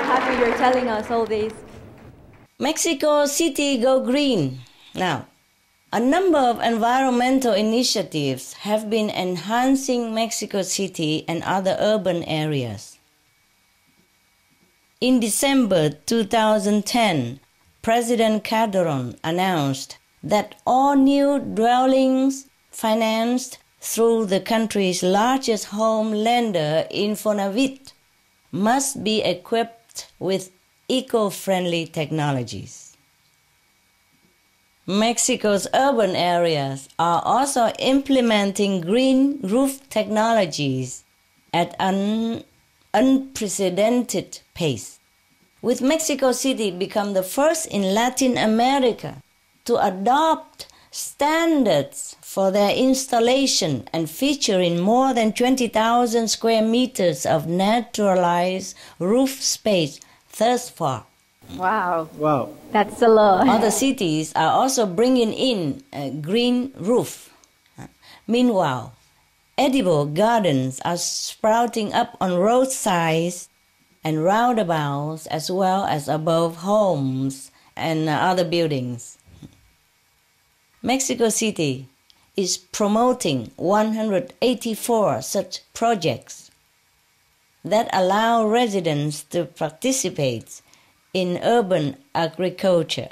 Speaker 4: happy you're telling us all this.
Speaker 6: Mexico City Go Green. Now, a number of environmental initiatives have been enhancing Mexico City and other urban areas. In December 2010, President Calderon announced that all new dwellings financed through the country's largest home lender, Infonavit, must be equipped with eco-friendly technologies. Mexico's urban areas are also implementing green roof technologies at an unprecedented pace, with Mexico City become the first in Latin America to adopt standards for their installation and featuring more than 20,000 square meters of naturalized roof space thus far.
Speaker 4: Wow.
Speaker 3: Wow.
Speaker 4: That's a lot.
Speaker 6: Other cities are also bringing in a green roof. Meanwhile, edible gardens are sprouting up on roadsides and roundabouts as well as above homes and other buildings. Mexico City is promoting 184 such projects that allow residents to participate in urban agriculture.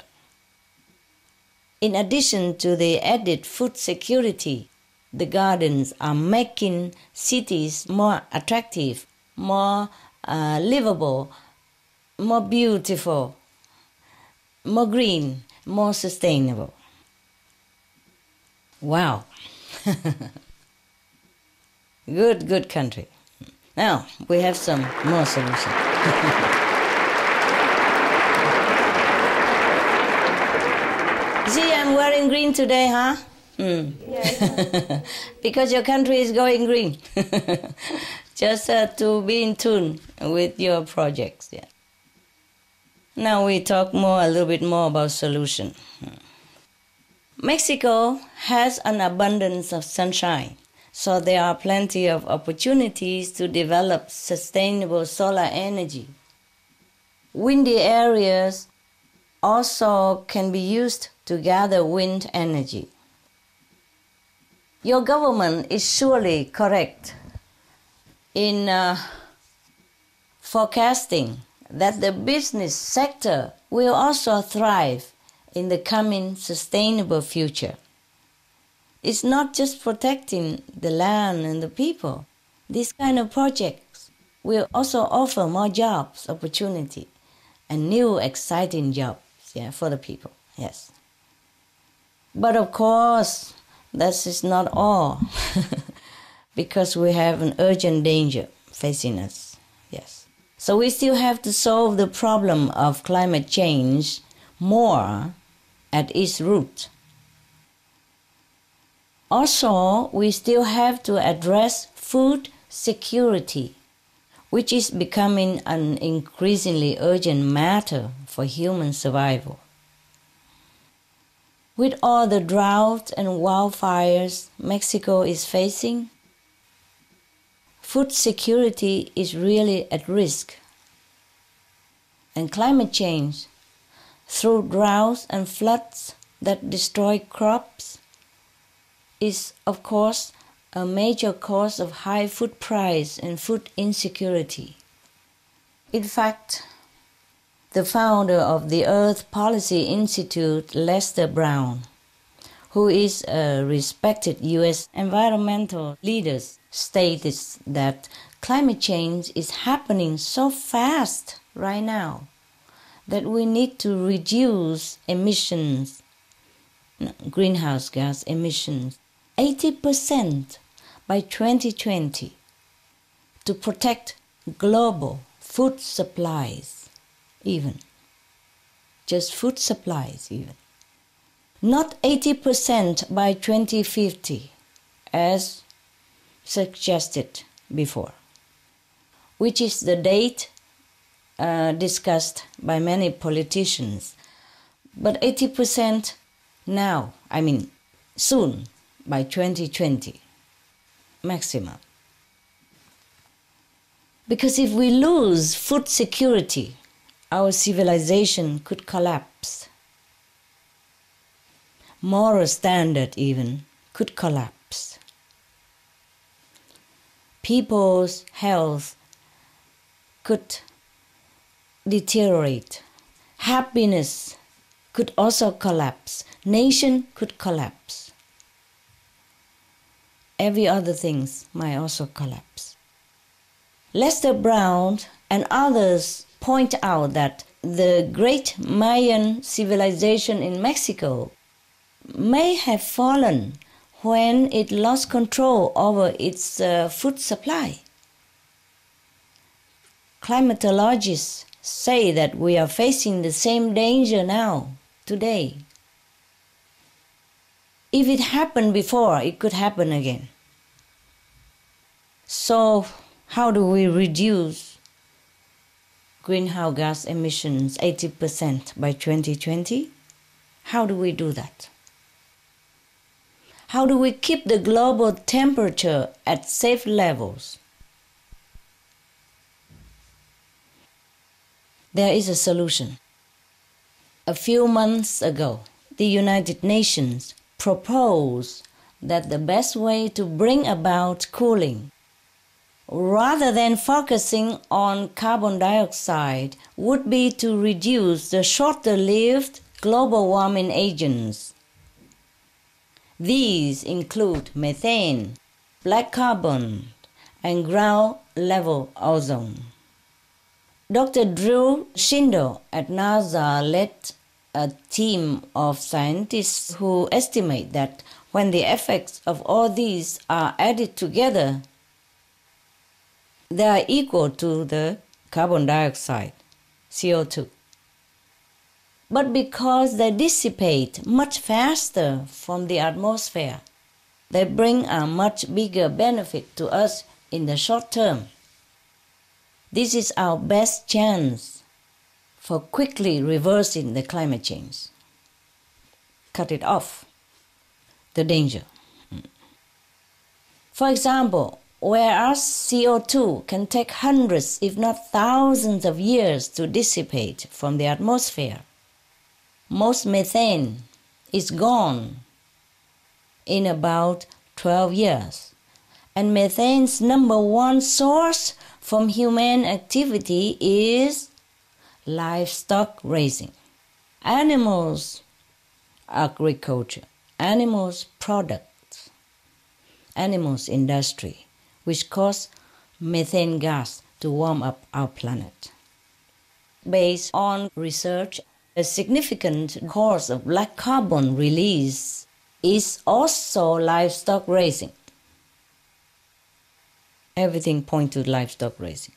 Speaker 6: In addition to the added food security, the gardens are making cities more attractive, more livable, more beautiful, more green, more sustainable. Wow. Good country. Now, we have some more solutions. See, I'm wearing green today, huh? Yes. Because your country is going green. Just to be in tune with your projects. Yeah. Now we talk a little bit more about solution. Mexico has an abundance of sunshine, so there are plenty of opportunities to develop sustainable solar energy. Windy areas also can be used to gather wind energy. Your government is surely correct in forecasting that the business sector will also thrive in the coming sustainable future. It's not just protecting the land and the people. These kind of projects will also offer more jobs, opportunity, and new exciting jobs, for the people, yes. But of course, that is not all, because we have an urgent danger facing us, yes. So we still have to solve the problem of climate change more at its root. Also, we still have to address food security. which is becoming an increasingly urgent matter for human survival. With all the droughts and wildfires Mexico is facing, food security is really at risk. And climate change, through droughts and floods that destroy crops, is of course a major cause of high food price and food insecurity. In fact, the founder of the Earth Policy Institute, Lester Brown, who is a respected U.S. environmental leader, stated that climate change is happening so fast right now that we need to reduce emissions, greenhouse gas emissions, 80% by 2020 to protect global food supplies, even. Just food supplies, even. Not 80% by 2050, as suggested before, which is the date discussed by many politicians. But 80% now, soon, by 2020, maximum. Because if we lose food security, our civilization could collapse. Moral standard even could collapse. People's health could deteriorate. Happiness could also collapse. Nation could collapse. Every other things might also collapse. Lester Brown and others point out that the great Mayan civilization in Mexico may have fallen when it lost control over its food supply. Climatologists say that we are facing the same danger now, today. If it happened before, it could happen again. So, how do we reduce greenhouse gas emissions 80% by 2020? How do we do that? How do we keep the global temperature at safe levels? There is a solution. A few months ago, the United Nations proposed that the best way to bring about cooling, rather than focusing on carbon dioxide, would be to reduce the shorter-lived global warming agents. These include methane, black carbon, and ground-level ozone. Dr. Drew Shindo at NASA led a team of scientists who estimate that when the effects of all these are added together, they are equal to the carbon dioxide, CO2. But because they dissipate much faster from the atmosphere, they bring a much bigger benefit to us in the short term. This is our best chance for quickly reversing the climate change. Cut it off, the danger. For example, whereas CO2 can take hundreds, if not thousands of years to dissipate from the atmosphere, most methane is gone in about 12 years. And methane's number one source from human activity is livestock raising, animals agriculture, animals products, animals industry, which cause methane gas to warm up our planet. Based on research, a significant cause of black carbon release is also livestock raising. Everything points to livestock raising.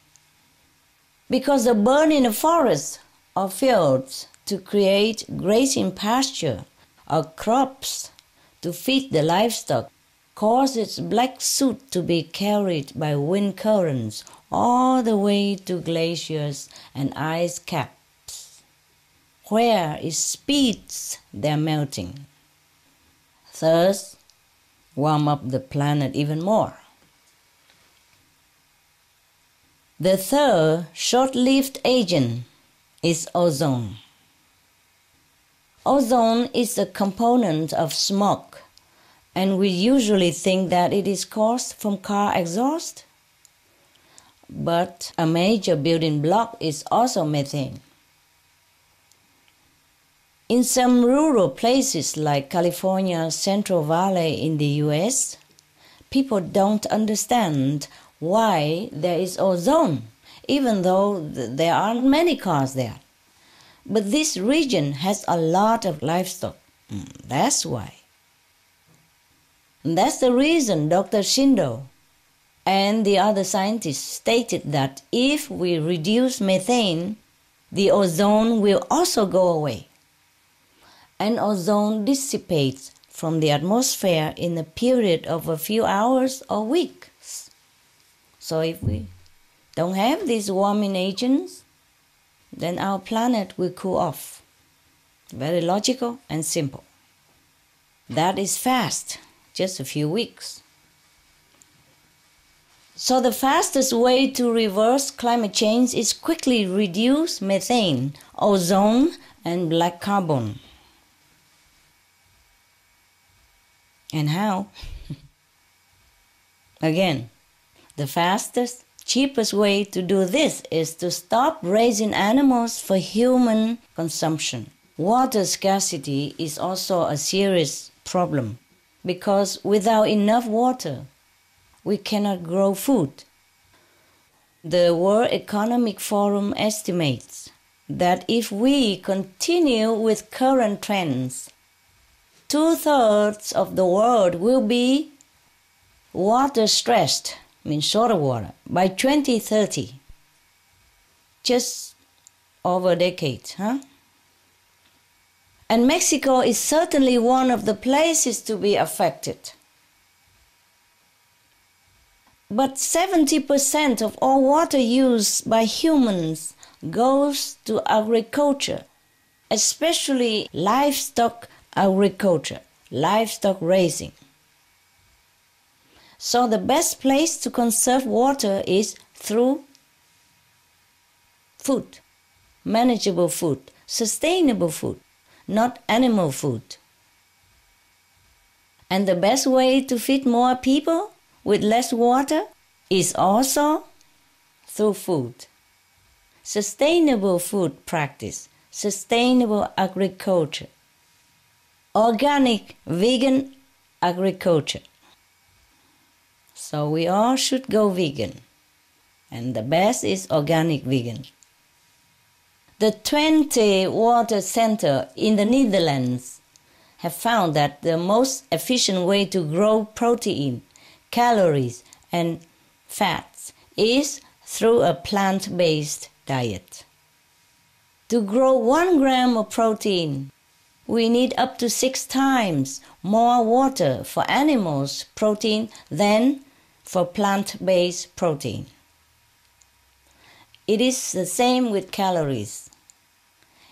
Speaker 6: Because the burning of forests or fields to create grazing pasture or crops to feed the livestock causes black soot to be carried by wind currents all the way to glaciers and ice caps, where it speeds their melting, thus warm up the planet even more. The third short-lived agent is ozone. Ozone is a component of smoke, and we usually think that it is caused from car exhaust. But a major building block is also methane. In some rural places like California's Central Valley in the US, people don't understand why there is ozone, even though there aren't many cars there. But this region has a lot of livestock. That's why. And that's the reason Dr. Shindo and the other scientists stated that if we reduce methane, the ozone will also go away. And ozone dissipates from the atmosphere in a period of a few hours or weeks. So if we don't have these warming agents, then our planet will cool off. Very logical and simple. That is fast, just a few weeks. So the fastest way to reverse climate change is quickly reduce methane, ozone, and black carbon. And how? Again, the fastest, cheapest way to do this is to stop raising animals for human consumption. Water scarcity is also a serious problem because without enough water, we cannot grow food. The World Economic Forum estimates that if we continue with current trends, 2/3 of the world will be water stressed, means short of water, by 2030. Just over a decade, huh? And Mexico is certainly one of the places to be affected. But 70% of all water used by humans goes to agriculture, especially livestock agriculture, livestock raising. So the best place to conserve water is through food, manageable food, sustainable food, not animal food. And the best way to feed more people with less water is also through food. Sustainable food practice, sustainable agriculture, organic, vegan agriculture. So we all should go vegan. And the best is organic vegan. The 20 water centers in the Netherlands have found that the most efficient way to grow protein, calories, and fats is through a plant-based diet. To grow 1 gram of protein, we need up to 6 times more water for animals' protein than for plant-based protein. It is the same with calories.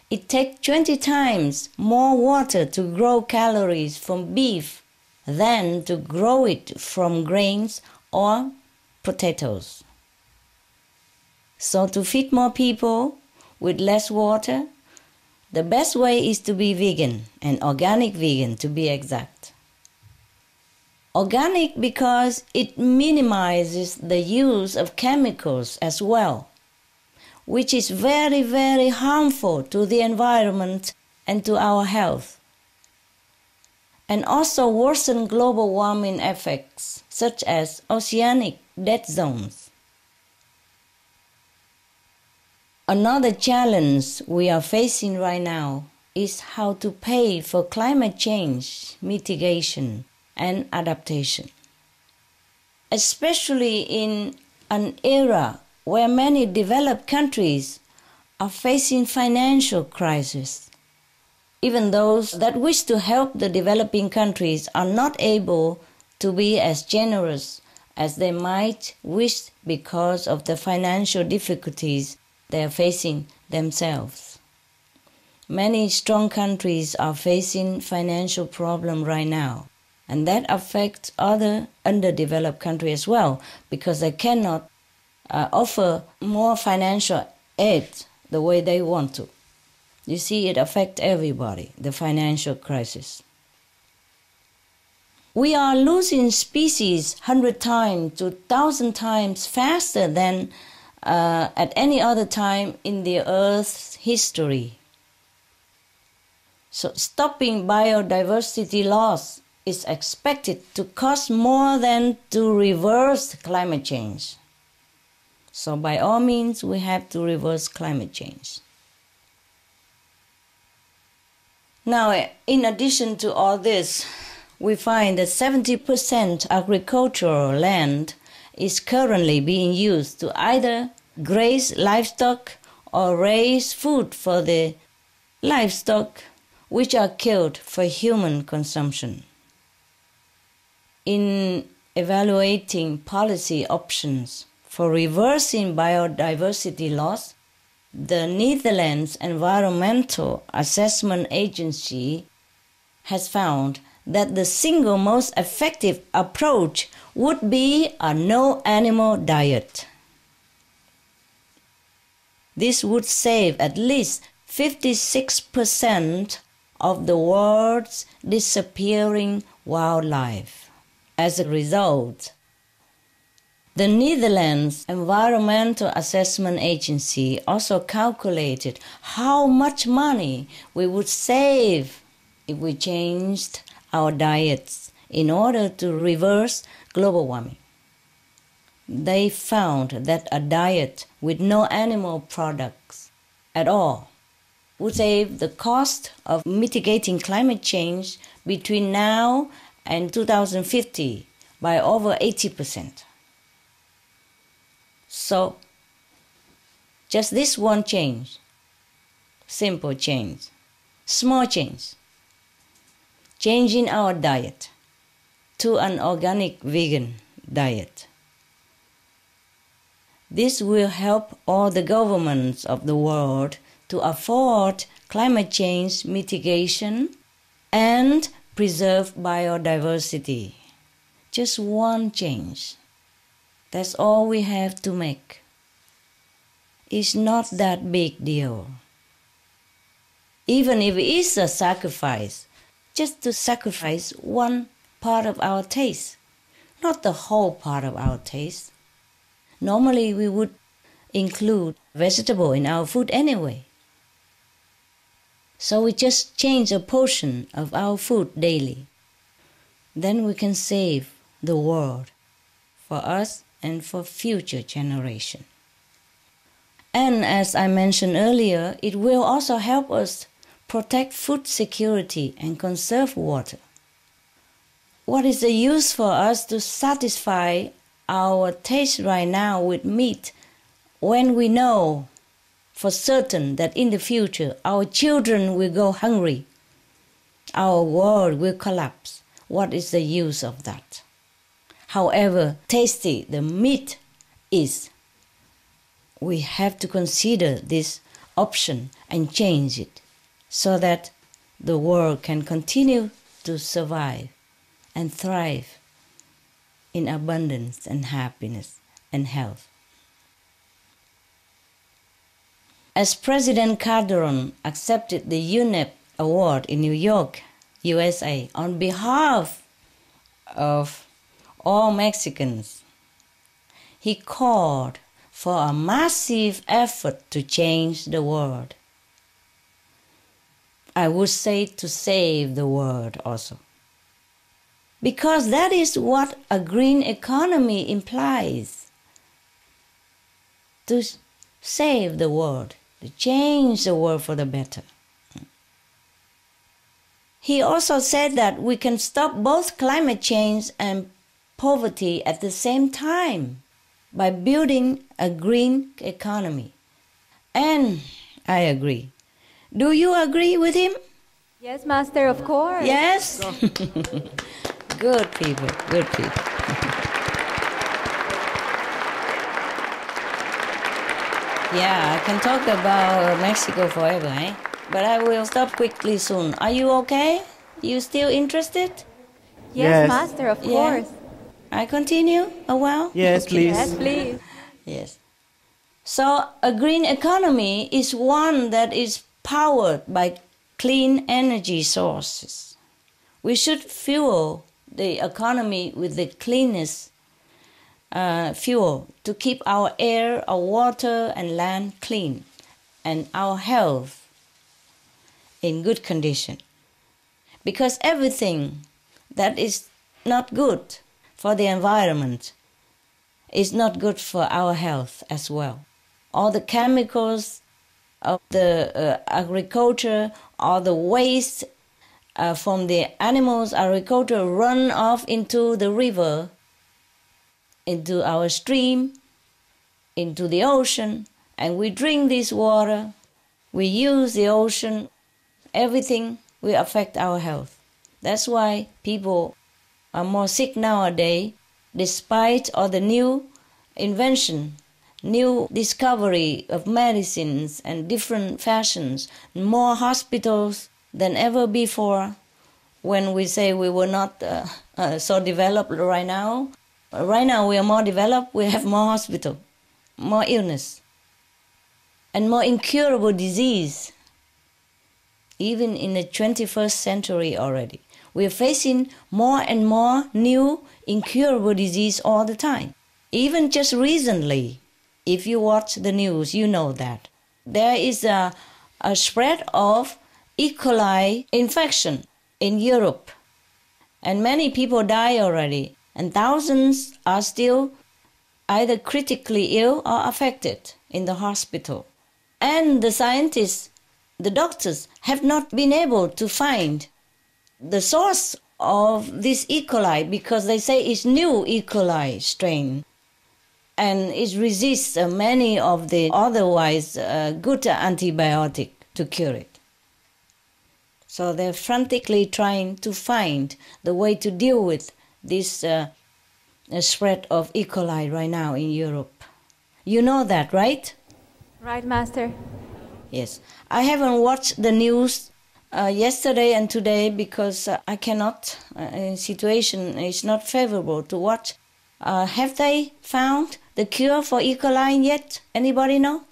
Speaker 6: It takes 20 times more water to grow calories from beef than to grow it from grains or potatoes. So to feed more people with less water, the best way is to be vegan, and organic vegan to be exact. Organic because it minimizes the use of chemicals as well, which is very, very harmful to the environment and to our health, and also worsen global warming effects, such as oceanic dead zones. Another challenge we are facing right now is how to pay for climate change mitigation and adaptation, especially in an era where many developed countries are facing financial crisis. Even those that wish to help the developing countries are not able to be as generous as they might wish because of the financial difficulties they are facing themselves. Many strong countries are facing financial problems right now, and that affects other underdeveloped countries as well, because they cannot offer more financial aid the way they want to. You see, it affects everybody, the financial crisis. We are losing species 100 times to 1,000 times faster than at any other time in the Earth's history. So stopping biodiversity loss is expected to cost more than to reverse climate change. So by all means, we have to reverse climate change. Now, in addition to all this, we find that 70% agricultural land is currently being used to either graze livestock or raise food for the livestock, which are killed for human consumption. In evaluating policy options for reversing biodiversity loss, the Netherlands Environmental Assessment Agency has found that the single most effective approach would be a no-animal diet. This would save at least 56% of the world's disappearing wildlife. As a result, the Netherlands Environmental Assessment Agency also calculated how much money we would save if we changed our diets in order to reverse global warming. They found that a diet with no animal products at all would save the cost of mitigating climate change between now and 2050 by over 80%. So, just this one change, simple change, small change, changing our diet to an organic vegan diet. This will help all the governments of the world to afford climate change mitigation and preserve biodiversity. Just one change. That's all we have to make. It's not that big deal. Even if it is a sacrifice, just to sacrifice one part of our taste, not the whole part of our taste. Normally we would include vegetable in our food anyway. So we just change a portion of our food daily. Then we can save the world for us and for future generations. And as I mentioned earlier, it will also help us protect food security and conserve water. What is the use for us to satisfy our taste right now with meat when we know for certain that in the future our children will go hungry, our world will collapse? What is the use of that? However tasty the meat is, we have to consider this option and change it so that the world can continue to survive and thrive in abundance and happiness and health. As President Calderon accepted the UNEP Award in New York, USA, on behalf of all Mexicans, he called for a massive effort to change the world. I would say to save the world also. Because that is what a green economy implies. To save the world, to change the world for the better. He also said that we can stop both climate change and poverty at the same time by building a green economy. And I agree. Do you agree with him?
Speaker 4: Yes, Master, of course.
Speaker 6: Yes? Good people, good people. Yeah, I can talk about Mexico forever, eh? But I will stop quickly soon. Are you okay? You still interested?
Speaker 4: Yes, Master, of course.
Speaker 6: I continue a while?
Speaker 3: Yes, please.
Speaker 4: Yes, please.
Speaker 6: Yes. So a green economy is one that is powered by clean energy sources. We should fuel the economy with the cleanest fuel to keep our air, our water and land clean and our health in good condition. Because everything that is not good for the environment is not good for our health as well. All the chemicals of the agriculture, all the waste from the animals' agriculture run off into the river, into our stream, into the ocean, and we drink this water, we use the ocean, everything will affect our health. That's why people are more sick nowadays, despite all the new invention, new discovery of medicines and different fashions, more hospitals than ever before. When we say we were not so developed right now we are more developed, we have more hospital, more illness, and more incurable disease. Even in the 21st century already, we are facing more and more new incurable disease all the time. Even just recently, if you watch the news, you know that there is a spread of E. coli infection in Europe, and many people die already, and thousands are still either critically ill or affected in the hospital. And the scientists, the doctors, have not been able to find the source of this E. coli because they say it's new E. coli strain and it resists many of the otherwise good antibiotic to cure it. So they're frantically trying to find the way to deal with this spread of E. coli right now in Europe. You know that, right?
Speaker 4: Right, Master.
Speaker 6: Yes. I haven't watched the news yesterday and today because I cannot. Situation is not favorable to watch. Have they found the cure for E. coli yet? Anybody know?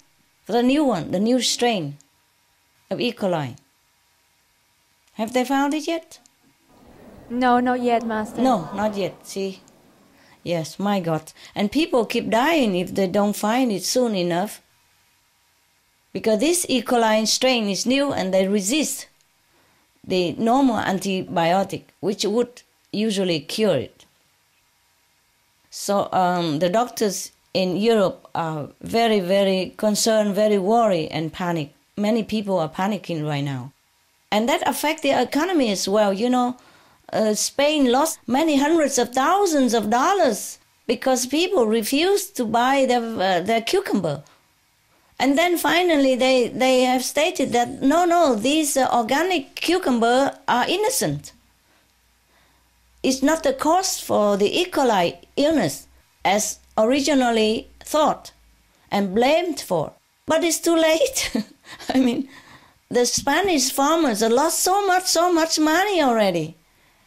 Speaker 6: For the new one, the new strain of E. coli. Have they found it yet?
Speaker 4: No, not yet, Master.
Speaker 6: No, not yet. See? Yes, my God. And people keep dying if they don't find it soon enough. Because this E. coli strain is new and they resist the normal antibiotic, which would usually cure it. So the doctors in Europe are very, very concerned, very worried and panic. Many people are panicking right now. And that affects the economy as well. You know, Spain lost many hundreds of thousands of dollars because people refused to buy their cucumber. And then finally they have stated that no, these organic cucumber are innocent. It's not the cause for the E. coli illness as originally thought and blamed for. But it's too late. I mean, the Spanish farmers have lost so much money already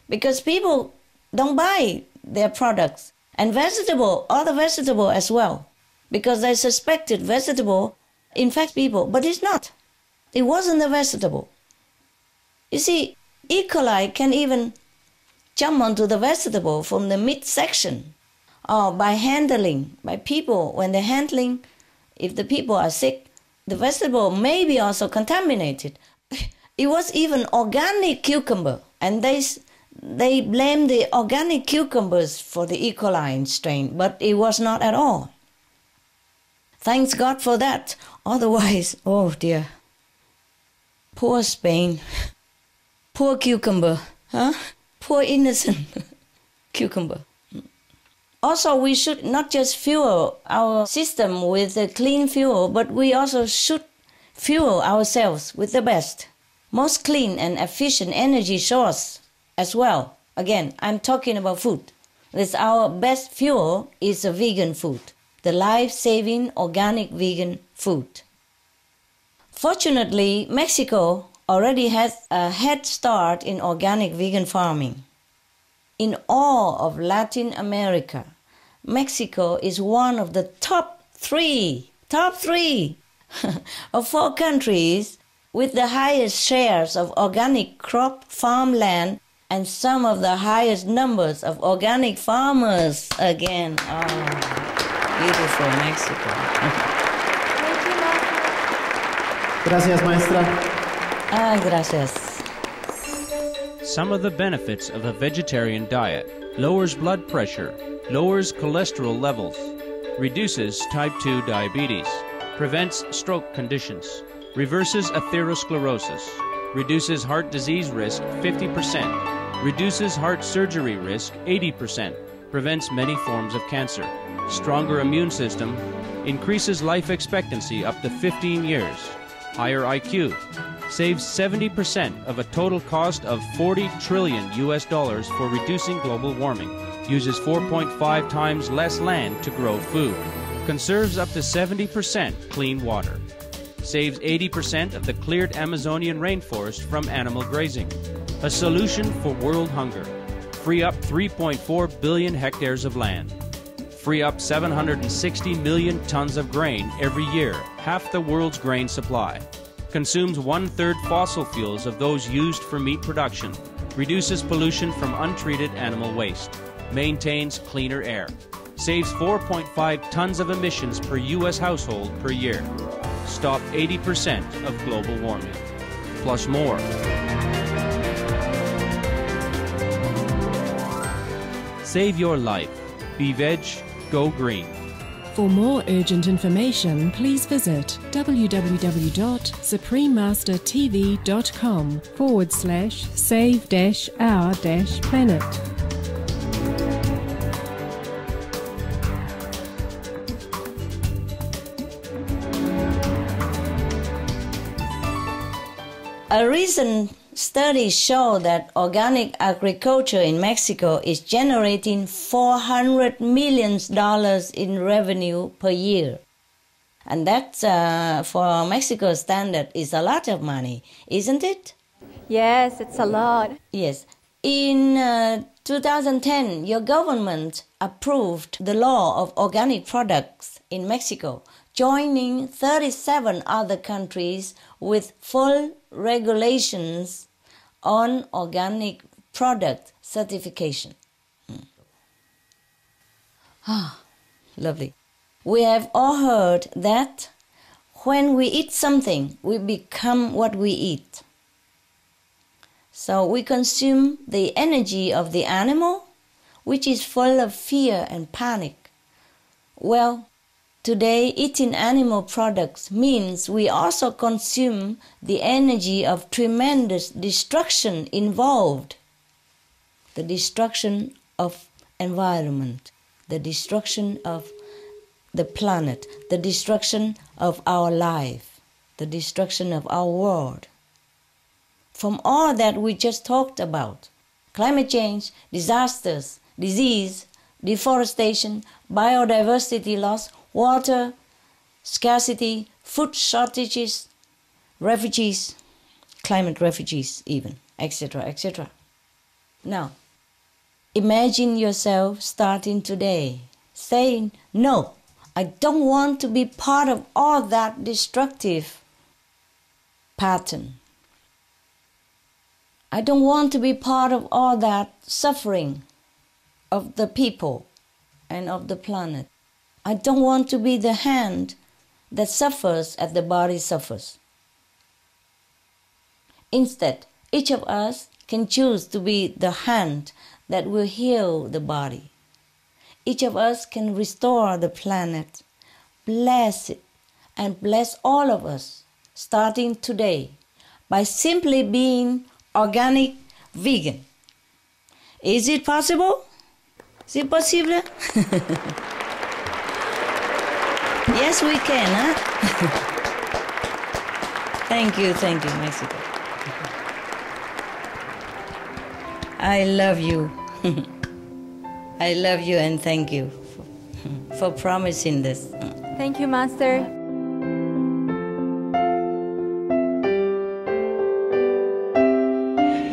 Speaker 6: because people don't buy their products. And other vegetable as well, because they suspected vegetable infect people, but it's not. It wasn't a vegetable. You see, E. coli can even jump onto the vegetable from the midsection or by handling, by people. When they're handling, if the people are sick, the vegetable may be also contaminated. It was even organic cucumber, and they blamed the organic cucumbers for the E. coli strain, but it was not at all. Thanks God for that. Otherwise, oh dear. Poor Spain. Poor cucumber. Huh? Poor innocent cucumber. Also, we should not just fuel our system with a clean fuel, but we also should fuel ourselves with the best, most clean and efficient energy source as well. Again, I'm talking about food. This our best fuel is a vegan food, the life-saving organic vegan food. Fortunately, Mexico already has a head start in organic vegan farming. In all of Latin America, Mexico is one of the top three of 4 countries with the highest shares of organic crop farmland and some of the highest numbers of organic farmers again. Oh, beautiful Mexico.
Speaker 3: Gracias, maestra.
Speaker 6: Gracias.
Speaker 16: Some of the benefits of a vegetarian diet: lowers blood pressure, lowers cholesterol levels, reduces type 2 diabetes, prevents stroke conditions, reverses atherosclerosis, reduces heart disease risk 50%, reduces heart surgery risk 80%, prevents many forms of cancer, stronger immune system, increases life expectancy up to 15 years, higher IQ, saves 70% of a total cost of $40 trillion for reducing global warming, uses 4.5 times less land to grow food, conserves up to 70% clean water, saves 80% of the cleared Amazonian rainforest from animal grazing, a solution for world hunger, free up 3.4 billion hectares of land, free up 760 million tons of grain every year, half the world's grain supply, consumes 1/3 fossil fuels of those used for meat production, reduces pollution from untreated animal waste, maintains cleaner air, saves 4.5 tons of emissions per U.S. household per year, stop 80% of global warming, plus more. Save your life. Be veg, go green.
Speaker 17: For more urgent information, please visit www.suprememastertv.com/save-our-planet.
Speaker 6: A recent study showed that organic agriculture in Mexico is generating $400 million in revenue per year. And that, for Mexico's standard, is a lot of money, isn't it?
Speaker 5: Yes, it's a lot.
Speaker 6: Yes. In 2010, your government approved the law of organic products in Mexico, joining 37 other countries with full regulations on organic product certification. Lovely. We have all heard that when we eat something, we become what we eat. So we consume the energy of the animal, which is full of fear and panic. Well, today, eating animal products means we also consume the energy of tremendous destruction involved. The destruction of environment, the destruction of the planet, the destruction of our life, the destruction of our world. From all that we just talked about, climate change, disasters, disease, deforestation, biodiversity loss, water scarcity, food shortages, refugees, climate refugees even, etc., etc. Now, imagine yourself starting today, saying, no, I don't want to be part of all that destructive pattern. I don't want to be part of all that suffering of the people and of the planet. I don't want to be the hand that suffers as the body suffers. Instead, each of us can choose to be the hand that will heal the body. Each of us can restore the planet, bless it, and bless all of us, starting today, by simply being organic vegan. Is it possible? Is it possible? Yes, we can, huh? Thank you, Mexico. I love you. I love you and thank you for promising this.
Speaker 4: Thank you, Master.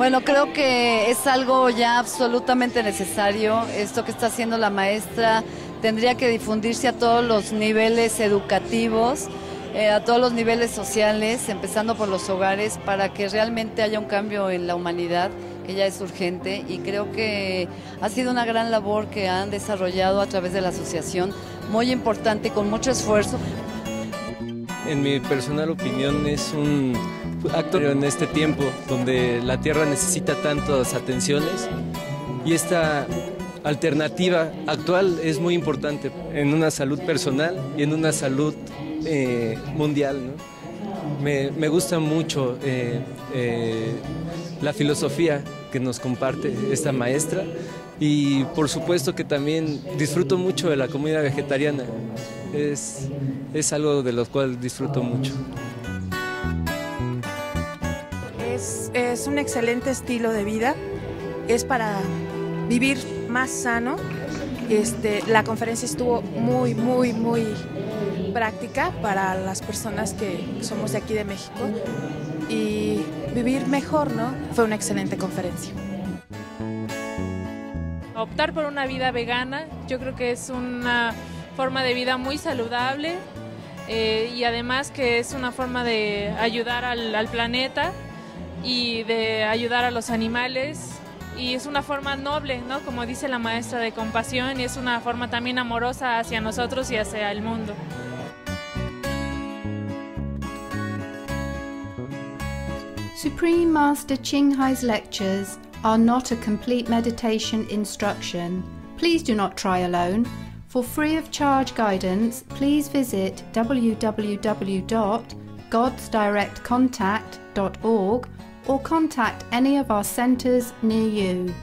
Speaker 18: Bueno, creo que es algo ya absolutamente necesario. Esto que está haciendo la maestra tendría que difundirse a todos los niveles educativos, a todos los niveles sociales, empezando por los hogares, para que realmente haya un cambio en la humanidad, que ya es urgente, y creo que ha sido una gran labor que han desarrollado a través de la asociación, muy importante, con mucho esfuerzo.
Speaker 19: En mi personal opinión es un acto en este tiempo donde la Tierra necesita tantas atenciones y esta alternativa actual es muy importante en una salud personal y en una salud mundial, ¿no? Me gusta mucho la filosofía que nos comparte esta maestra y por supuesto que también disfruto mucho de la comida vegetariana. Es algo de lo cual disfruto mucho.
Speaker 20: Es un excelente estilo de vida, es para vivir más sano. La conferencia estuvo muy práctica para las personas que somos de aquí de México y vivir mejor, ¿no? Fue una excelente conferencia.
Speaker 21: Optar por una vida vegana, yo creo que es una forma de vida muy saludable y además que es una forma de ayudar al planeta y de ayudar a los animales, y es una forma noble, ¿no? Como dice la maestra, de compasión, y es una forma también amorosa hacia nosotros y hacia el mundo.
Speaker 2: Supreme Master Ching Hai's lectures are not a complete meditation instruction. Please do not try alone. For free of charge guidance, please visit www.godsdirectcontact.org or contact any of our centres near you.